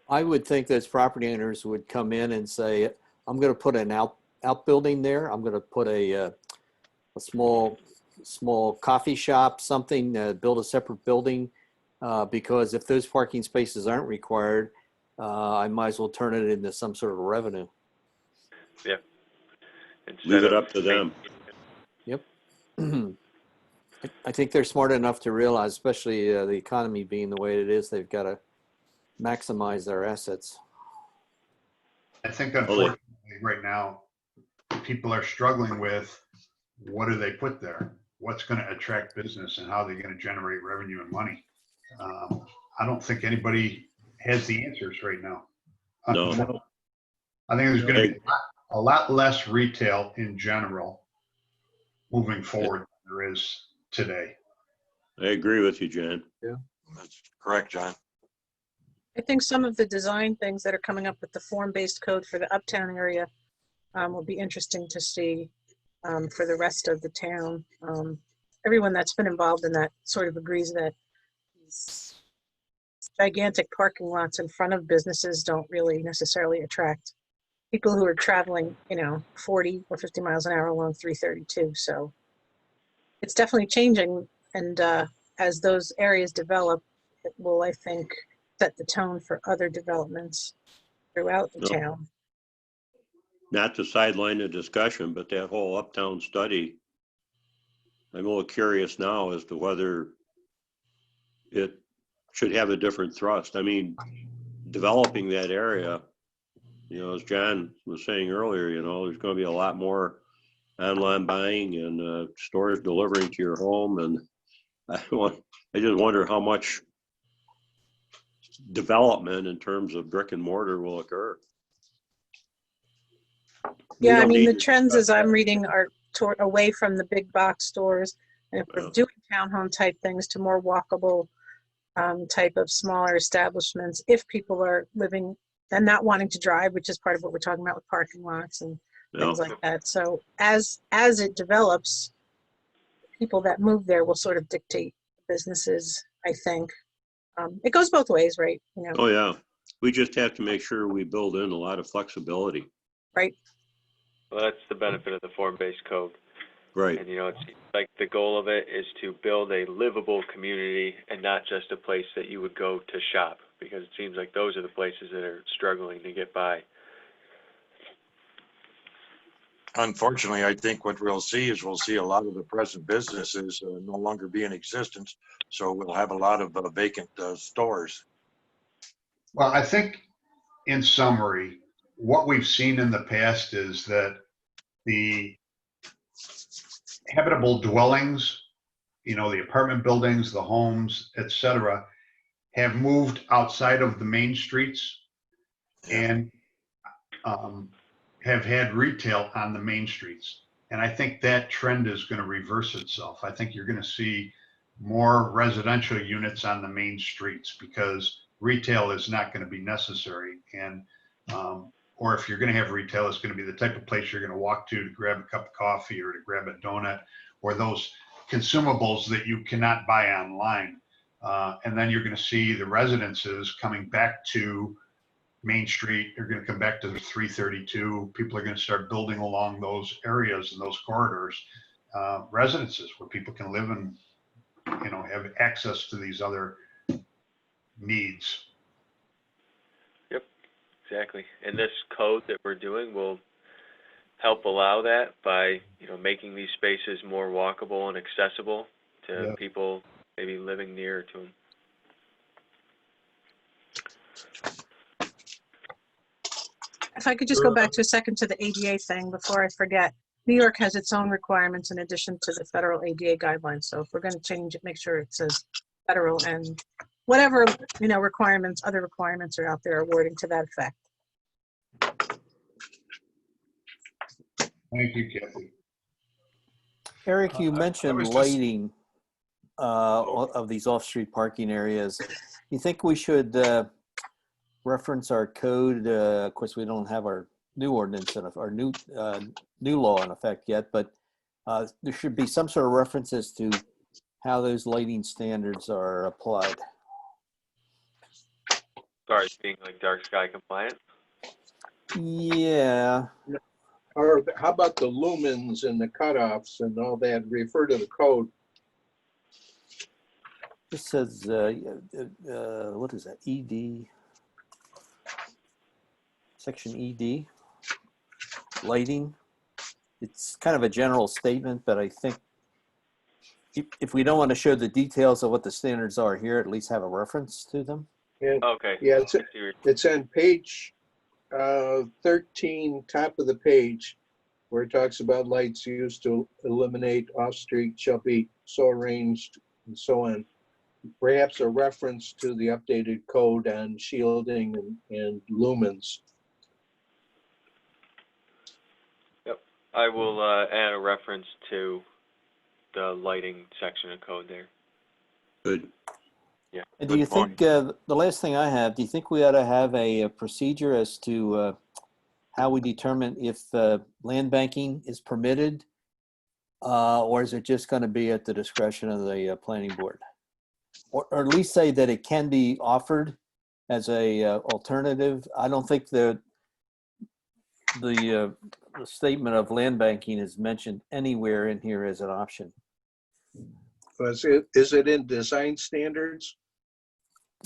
I would think those property owners would come in and say, I'm going to put an outbuilding there. I'm going to put a small coffee shop, something, build a separate building, because if those parking spaces aren't required, I might as well turn it into some sort of revenue. Yeah. Leave it up to them. Yep. I think they're smart enough to realize, especially the economy being the way it is, they've got to maximize their assets. I think unfortunately right now, people are struggling with what do they put there? What's going to attract business and how they're going to generate revenue and money? I don't think anybody has the answers right now. No. I think there's going to be a lot less retail in general moving forward than there is today. I agree with you, John. That's correct, John. I think some of the design things that are coming up with the form-based code for the uptown area will be interesting to see for the rest of the town. Everyone that's been involved in that sort of agrees that these gigantic parking lots in front of businesses don't really necessarily attract people who are traveling, 40 or 50 miles an hour along 332. So it's definitely changing. And as those areas develop, it will, I think, set the tone for other developments throughout the town. Not to sideline the discussion, but that whole uptown study, I'm a little curious now as to whether it should have a different thrust. I mean, developing that area, as John was saying earlier, there's going to be a lot more online buying and stores delivering to your home. And I just wonder how much development in terms of brick and mortar will occur. Yeah, I mean, the trends as I'm reading are away from the big box stores. And if we're doing townhome type things to more walkable type of smaller establishments, if people are living and not wanting to drive, which is part of what we're talking about with parking lots and things like that. So as it develops, people that move there will sort of dictate businesses, I think. It goes both ways, right? Oh, yeah. We just have to make sure we build in a lot of flexibility. Right. Well, that's the benefit of the form-based code. Right. And, it's like the goal of it is to build a livable community and not just a place that you would go to shop, because it seems like those are the places that are struggling to get by. Unfortunately, I think what we'll see is a lot of the present businesses no longer be in existence. So we'll have a lot of vacant stores. Well, I think in summary, what we've seen in the past is that the habitable dwellings, the apartment buildings, the homes, et cetera, have moved outside of the main streets and have had retail on the main streets. And I think that trend is going to reverse itself. I think you're going to see more residential units on the main streets because retail is not going to be necessary. And or if you're going to have retail, it's going to be the type of place you're going to walk to grab a cup of coffee or to grab a donut or those consumables that you cannot buy online. And then you're going to see the residences coming back to Main Street. They're going to come back to the 332. People are going to start building along those areas and those corridors, residences where people can live and, have access to these other needs. Exactly. And this code that we're doing will help allow that by, making these spaces more walkable and accessible to people maybe living near to them. If I could just go back to a second to the ADA thing before I forget. New York has its own requirements in addition to the federal ADA guidelines. So if we're going to change it, make sure it says federal and whatever, requirements, other requirements are out there, wording to that effect. Thank you, Kathy. Eric, you mentioned was just- lighting of these off-street parking areas. You think we should reference our code? Of course, we don't have our new ordinance and our new law in effect yet, but there should be some sort of references to how those lighting standards are applied. Sorry, being like dark sky compliant. Yeah. Or how about the lumens and the cutoffs and all that? Refer to the code. This says, what is that? ED. Section ED. Lighting. It's kind of a general statement, but I think if we don't want to show the details of what the standards are here, at least have a reference to them. Okay. Yeah, it's on page 13, top of the page, where it talks about lights used to eliminate off-street shall be so arranged and so on. Perhaps a reference to the updated code on shielding and lumens. I will add a reference to the lighting section of code there. Good. Yeah. And do you think, the last thing I have, do you think we ought to have a procedure as to how we determine if land banking is permitted? Or is it just going to be at the discretion of the planning board? Or at least say that it can be offered as a alternative. I don't think the statement of land banking is mentioned anywhere in here as an option. Is it in design standards?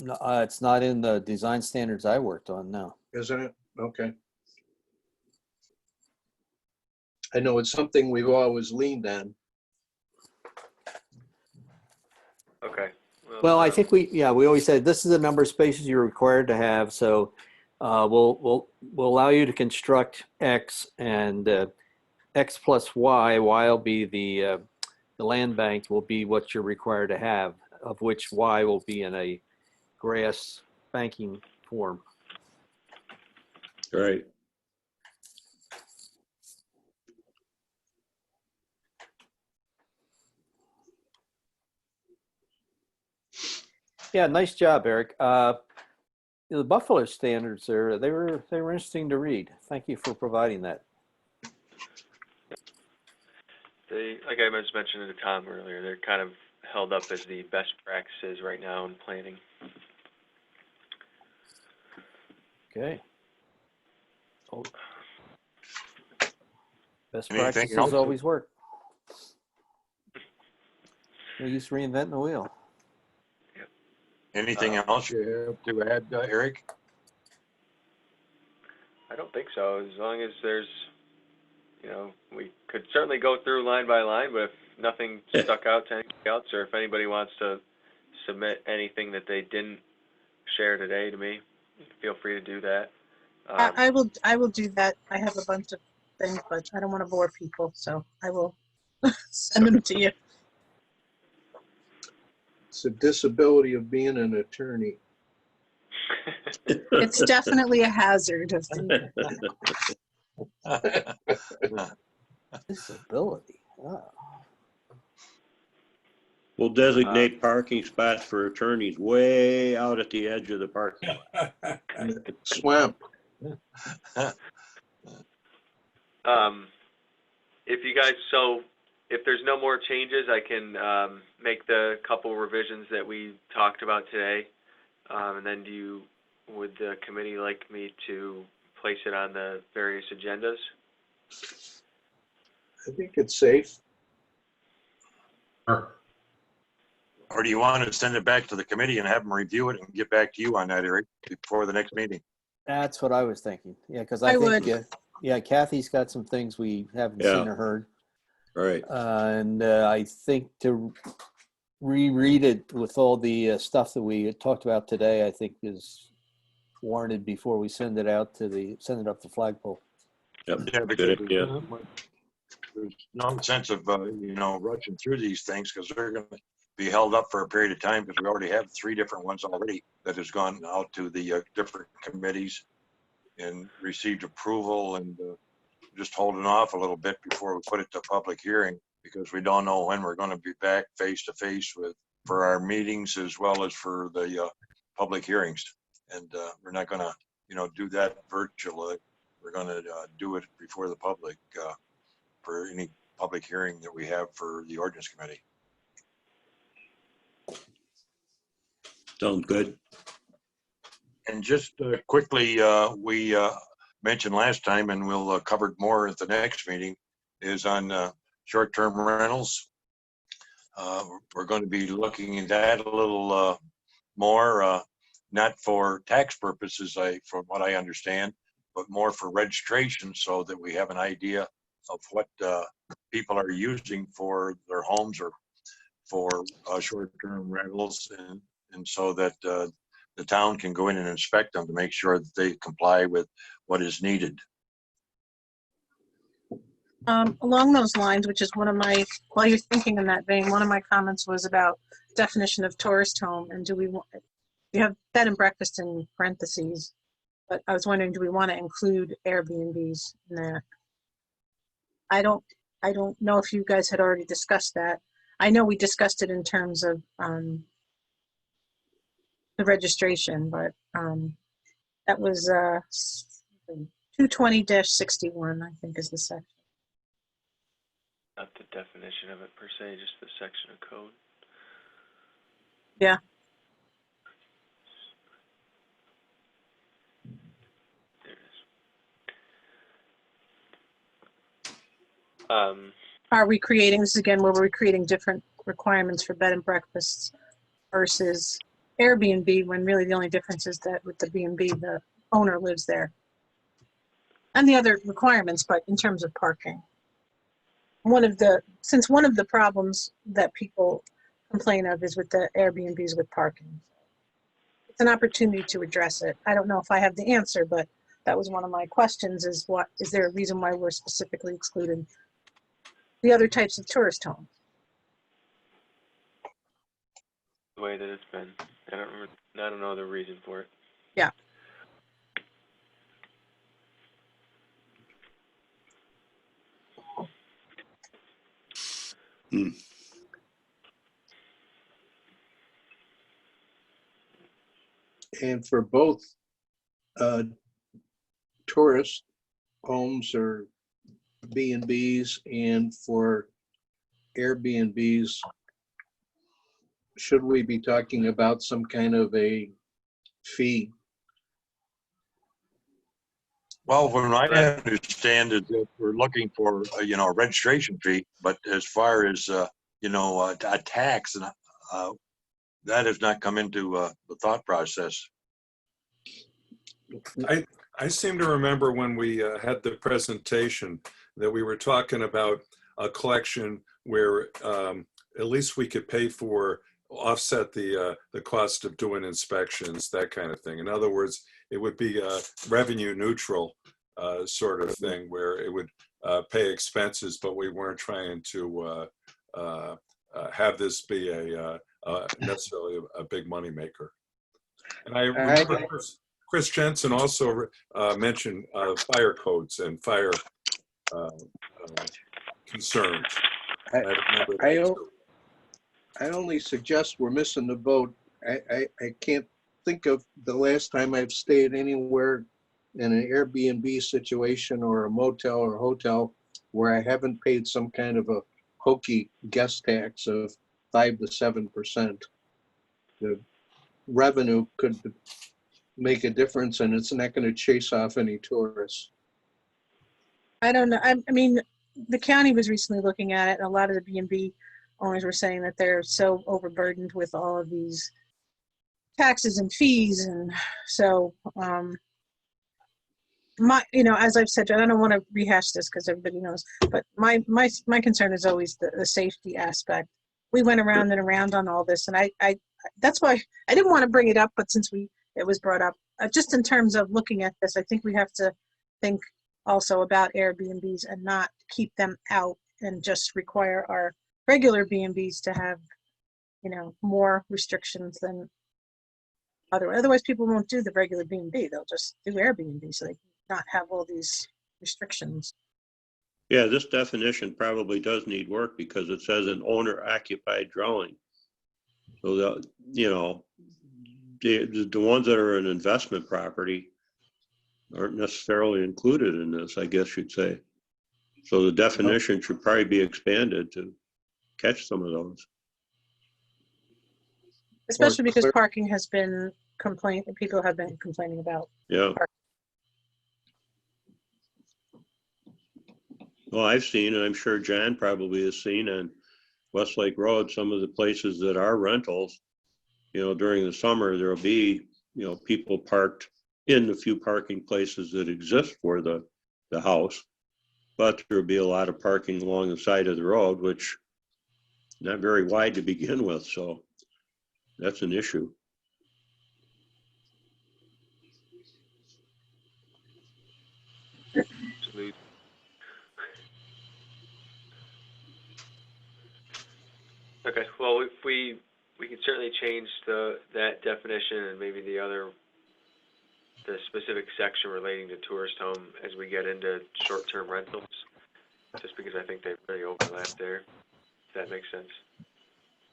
No, it's not in the design standards I worked on, no. Isn't it? Okay. I know it's something we've always leaned on. Okay. Well, I think we always said this is the number of spaces you're required to have. So we'll allow you to construct X, and X plus Y. Y will be the land bank will be what you're required to have, of which Y will be in a grass banking form. Right. Yeah, nice job, Eric. The Buffalo standards there, they were interesting to read. Thank you for providing that. They, like I just mentioned to Tom earlier, they're kind of held up as the best practices right now in planning. Okay. Oh. Best Anything practices else? always work. No use reinventing the wheel. Anything else you have to add, Eric? I don't think so. As long as there's, we could certainly go through line by line, but if nothing stuck out to anybody else, or if anybody wants to submit anything that they didn't share today to me, feel free to do that. I will do that. I have a bunch of things, but I don't want to bore people, so I will send them to you. It's a disability of being an attorney. It's definitely a hazard. Disability. Oh. We'll designate parking spots for attorneys way out at the edge of the parking lot. Swamp. If you guys, if there's no more changes, I can make the couple revisions that we talked about today. And then would the committee like me to place it on the various agendas? I think it's safe. Sure. Or do you want to send it back to the committee and have them review it and get back to you on that, Eric, before the next meeting? That's what I was thinking. Yeah, because I think, yeah, Kathy's got some things we haven't seen or heard. Right. And I think to reread it with all the stuff that we had talked about today, I think is warranted before we send it out to send it up the flagpole. Yep. Yeah, Good because idea. there's no sense of, rushing through these things, because they're going to be held up for a period of time, because we already have 3 different ones already that has gone out to the different committees and received approval, and just holding off a little bit before we put it to public hearing, because we don't know when we're going to be back face to face for our meetings as well as for the public hearings. And we're not going to, do that virtually. We're going to do it before the public for any public hearing that we have for the ordinance committee. Sounds good. And just quickly, we mentioned last time, and we'll cover more at the next meeting, is on short-term rentals. We're going to be looking at that a little more, not for tax purposes, from what I understand, but more for registration, so that we have an idea of what people are using for their homes or for short-term rentals, and so that the town can go in and inspect them to make sure that they comply with what is needed. Along those lines, which is while you're thinking in that vein, one of my comments was about definition of tourist home, and you have bed and breakfast in parentheses, but I was wondering, do we want to include Airbnbs in there? I don't know if you guys had already discussed that. I know we discussed it in terms of the registration, but that was 220-61, I think is the section. Not the definition of it per se, just the section of code. Yeah. There it is. Are we creating, this is again where we're creating different requirements for bed and breakfasts versus Airbnb, when really the only difference is that with the B&B, the owner lives there. And the other requirements, but in terms of parking. Since one of the problems that people complain of is with the Airbnbs with parking. It's an opportunity to address it. I don't know if I have the answer, but that was one of my questions, is there a reason why we're specifically excluding the other types of tourist homes? The way that it's been. I don't know the reason for it. Yeah. And for both tourist homes or B&Bs and for Airbnbs, should we be talking about some kind of a fee? Well, from what I understand is that we're looking for, a registration fee, but as far as, a tax, that has not come into the thought process. I seem to remember when we had the presentation that we were talking about a collection where at least we could pay for, offset the cost of doing inspections, that kind of thing. In other words, it would be a revenue neutral sort of thing where it would pay expenses, but we weren't trying to have this be necessarily a big money maker. And I remember Chris Jensen also mentioned fire codes and fire concerns. I only suggest we're missing the boat. I can't think of the last time I've stayed anywhere in an Airbnb situation or a motel or hotel where I haven't paid some kind of a hokey guest tax of 5 to 7%. The revenue could make a difference, and it's not going to chase off any tourists. I don't know. I mean, the county was recently looking at it, and a lot of the B&B owners were saying that they're so overburdened with all of these taxes and fees, and so as I've said, I don't want to rehash this because everybody knows, but my concern is always the safety aspect. We went around and around on all this, and I that's why I didn't want to bring it up, but since it was brought up, just in terms of looking at this, I think we have to think also about Airbnbs and not keep them out and just require our regular B&Bs to have, more restrictions than otherwise people won't do the regular B&B. They'll just do Airbnb, so they not have all these restrictions. Yeah, this definition probably does need work because it says an owner-occupied dwelling. So the ones that are an investment property aren't necessarily included in this, I guess you'd say. So the definition should probably be expanded to catch some of those. Especially because parking has been people have been complaining about. Yeah. Parking. Well, I've seen, and I'm sure John probably has seen on Westlake Road, some of the places that are rentals, during the summer, there'll be, people parked in the few parking places that exist for the house, but there'll be a lot of parking along the side of the road, which not very wide to begin with. So that's an issue. Absolutely. Okay, well, if we can certainly change that definition and maybe the specific section relating to tourist home as we get into short-term rentals. just because I think they really overlap there, if that makes sense.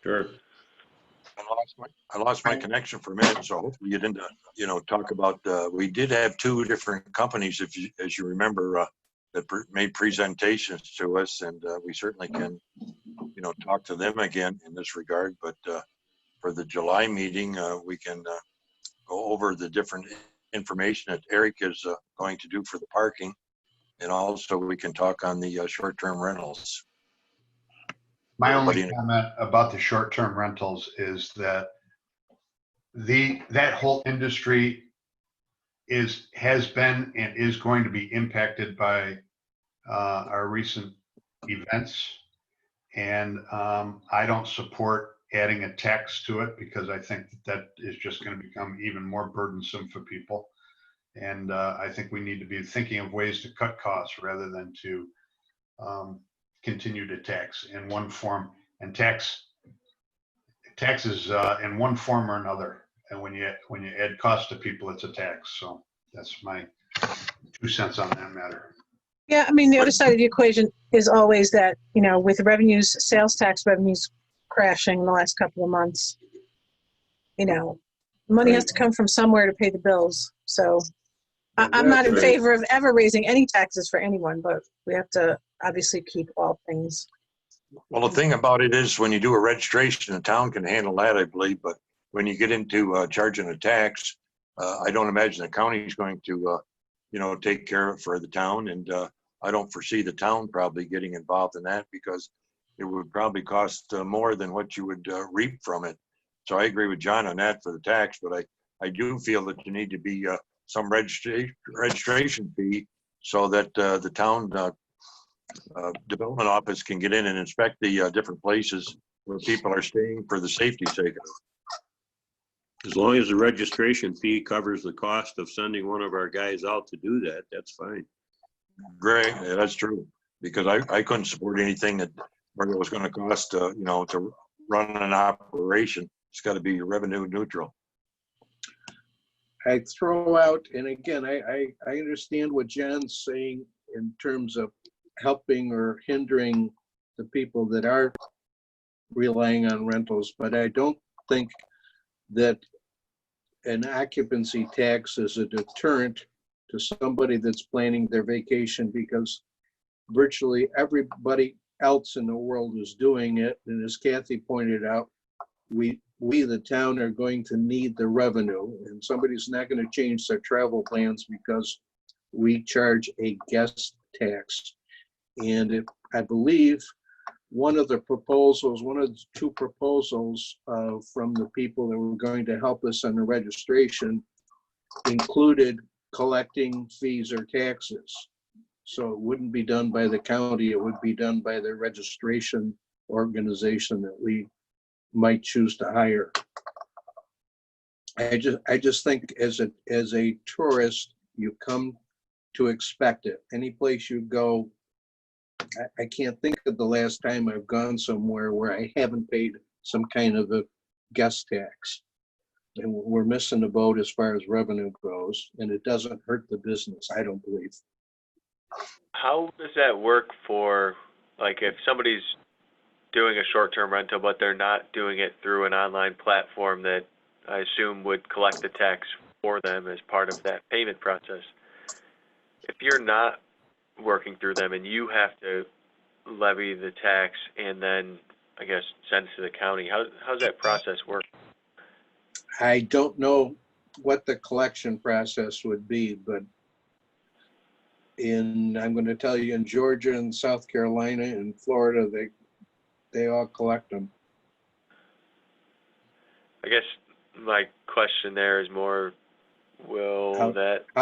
Sure. I lost my connection for a minute, so hopefully you didn't, talk about, we did have two different companies, as you remember, that made presentations to us, and we certainly can, talk to them again in this regard. But for the July meeting, we can go over the different information that Eric is going to do for the parking, and also we can talk on the short-term rentals. My only Everybody- comment about the short-term rentals is that that whole industry has been and is going to be impacted by our recent events. And I don't support adding a tax to it because I think that is just going to become even more burdensome for people. And I think we need to be thinking of ways to cut costs rather than to continue to tax in one form, and taxes in one form or another. And when you add cost to people, it's a tax. So that's my 2 cents on that matter. Yeah, I mean, the other side of the equation is always that, with revenues, sales tax revenues crashing in the last couple of months, money has to come from somewhere to pay the bills. So I'm not in Right. favor of ever raising any taxes for anyone, but we have to obviously keep all things. Well, the thing about it is when you do a registration, the town can handle that, I believe. But when you get into charging a tax, I don't imagine the county is going to, take care of it for the town. And I don't foresee the town probably getting involved in that because it would probably cost more than what you would reap from it. So I agree with John on that for the tax, but I do feel that you need to be some registration fee so that the town development office can get in and inspect the different places where people are staying for the safety sake. As long as the registration fee covers the cost of sending one of our guys out to do that, that's fine. Great, yeah, that's true. Because I couldn't support anything that was going to cost, to run an operation. It's got to be revenue neutral. I throw out, and again, I understand what John's saying in terms of helping or hindering the people that are relying on rentals, but I don't think that an occupancy tax is a deterrent to somebody that's planning their vacation, because virtually everybody else in the world is doing it. And as Kathy pointed out, we the town are going to need the revenue, and somebody's not going to change their travel plans because we charge a guest tax. And I believe one of the two proposals from the people that were going to help us on the registration included collecting fees or taxes. So it wouldn't be done by the county, it would be done by the registration organization that we might choose to hire. I just think as a tourist, you come to expect it. Any place you go, I can't think of the last time I've gone somewhere where I haven't paid some kind of a guest tax. And we're missing the boat as far as revenue goes, and it doesn't hurt the business, I don't believe. How does that work for, like, if somebody's doing a short-term rental, but they're not doing it through an online platform that I assume would collect the tax for them as part of that payment process? If you're not working through them and you have to levy the tax and then, I guess, send it to the county, how's that process work? I don't know what the collection process would be, but I'm going to tell you, in Georgia and South Carolina and Florida, they all collect them. I guess my question there is more, How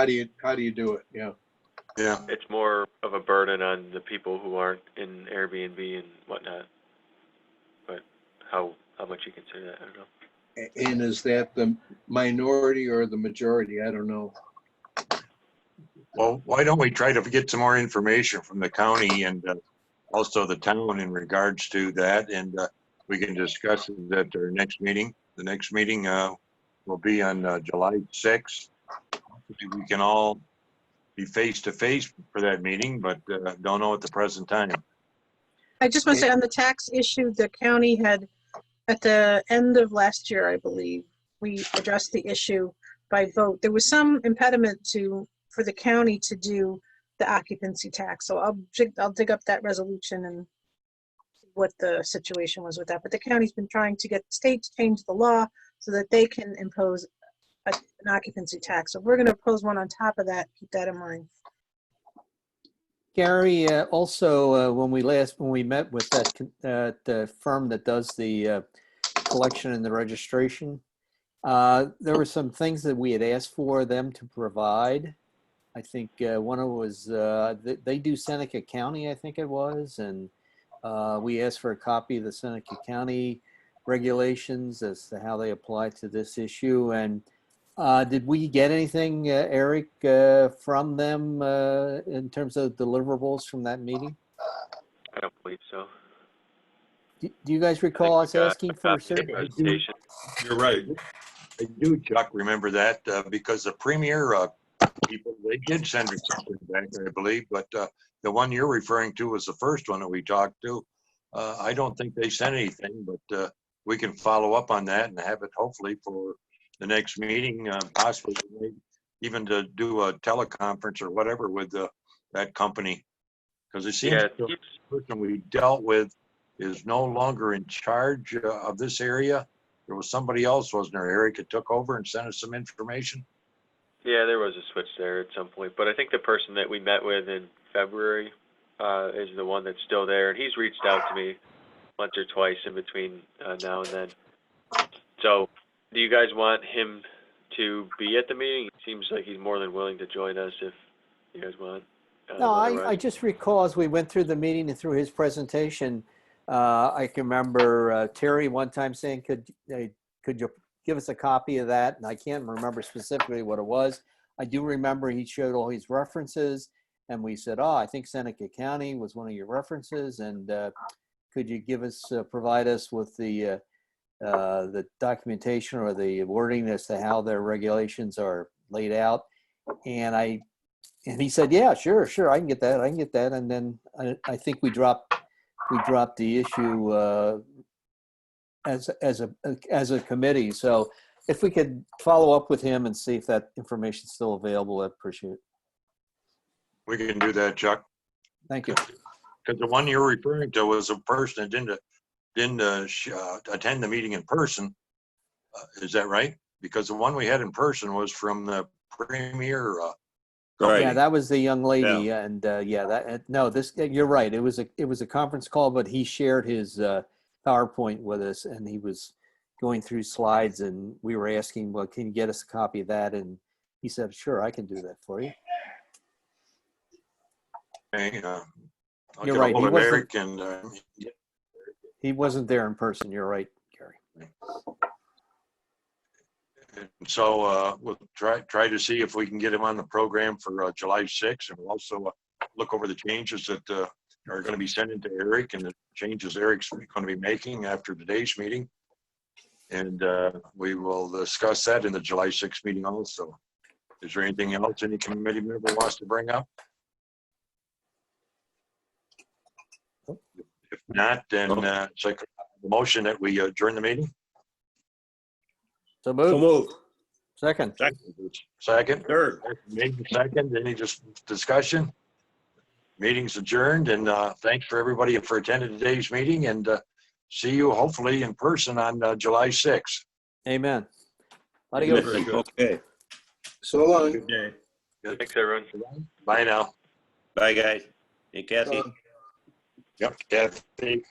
do you do it? Yeah. Yeah. It's more of a burden on the people who aren't in Airbnb and whatnot. But how much you consider that, I don't know. And is that the minority or the majority? I don't know. Well, why don't we try to get some more information from the county and also the town in regards to that, and we can discuss it at our next meeting. The next meeting will be on July 6th. We can all be face-to-face for that meeting, but don't know at the present time. I just want to say on the tax issue, the county had, at the end of last year, I believe, we addressed the issue by vote. There was some impediment for the county to do the occupancy tax. So I'll dig up that resolution and what the situation was with that. But the county's been trying to get the state to change the law so that they can impose an occupancy tax. So if we're going to impose one on top of that, keep that in mind. Gary, also, when we met with the firm that does the collection and the registration, there were some things that we had asked for them to provide. I think one of them was, they do Seneca County, I think it was, and we asked for a copy of the Seneca County regulations as to how they apply to this issue. And did we get anything, Eric, from them in terms of deliverables from that meeting? I don't believe so. Do you guys recall us asking for a certain? presentation. You're right. I do, Chuck, remember that because the premier people, they did send it something back, I believe, but the one you're referring to was the first one that we talked to. I don't think they sent anything, but we can follow up on that and have it hopefully for the next meeting, possibly even to do a teleconference or whatever with that company. Because it seems Yeah, the person we dealt with is no longer in charge of this area. There was somebody else, wasn't there, Eric, that took over and sent us some information? yeah, there was a switch there at some point, but I think the person that we met with in February is the one that's still there, and he's reached out to me once or twice in between now and then. So, do you guys want him to be at the meeting? It seems like he's more than willing to join us if you guys want. No, I otherwise. just recall as we went through the meeting and through his presentation, I can remember Terry one time saying, could you give us a copy of that? And I can't remember specifically what it was. I do remember he showed all his references and we said, oh, I think Seneca County was one of your references. And could you provide us with the documentation or the wording as to how their regulations are laid out? And he said, yeah, sure, I can get that. And then I think we dropped the issue as a committee. So if we could follow up with him and see if that information is still available, I'd appreciate it. We can do that, Chuck. Thank you. Because the one you're referring to was a person that didn't attend the meeting in person. Is that right? Because the one we had in person was from the premier. Right. Yeah, that was the young lady, yeah. And you're right. It was a conference call, but he shared his PowerPoint with us, and he was going through slides, and we were asking, well, can you get us a copy of that? And he said, sure, I can do that for you. Okay, You're right. Eric He wasn't there in person. You're right, Gary. So we'll try to see if we can get him on the program for July 6th, and we'll also look over the changes that are going to be sent into Eric and the changes Eric's going to be making after today's meeting. And we will discuss that in the July 6th meeting also. Is there anything else any committee member wants to bring up? If not, then it's like a motion that we adjourn the meeting. So moved. So moved. Second. Second. Third. Made second. Any discussion? Meeting's adjourned, and thanks for everybody for attending today's meeting, and see you hopefully in person on July 6th. Amen. Adios. Very good. Okay. So long. Good day. Thanks, everyone. Bye now. Bye, guys. Hey, Kathy. Yep, Kathy.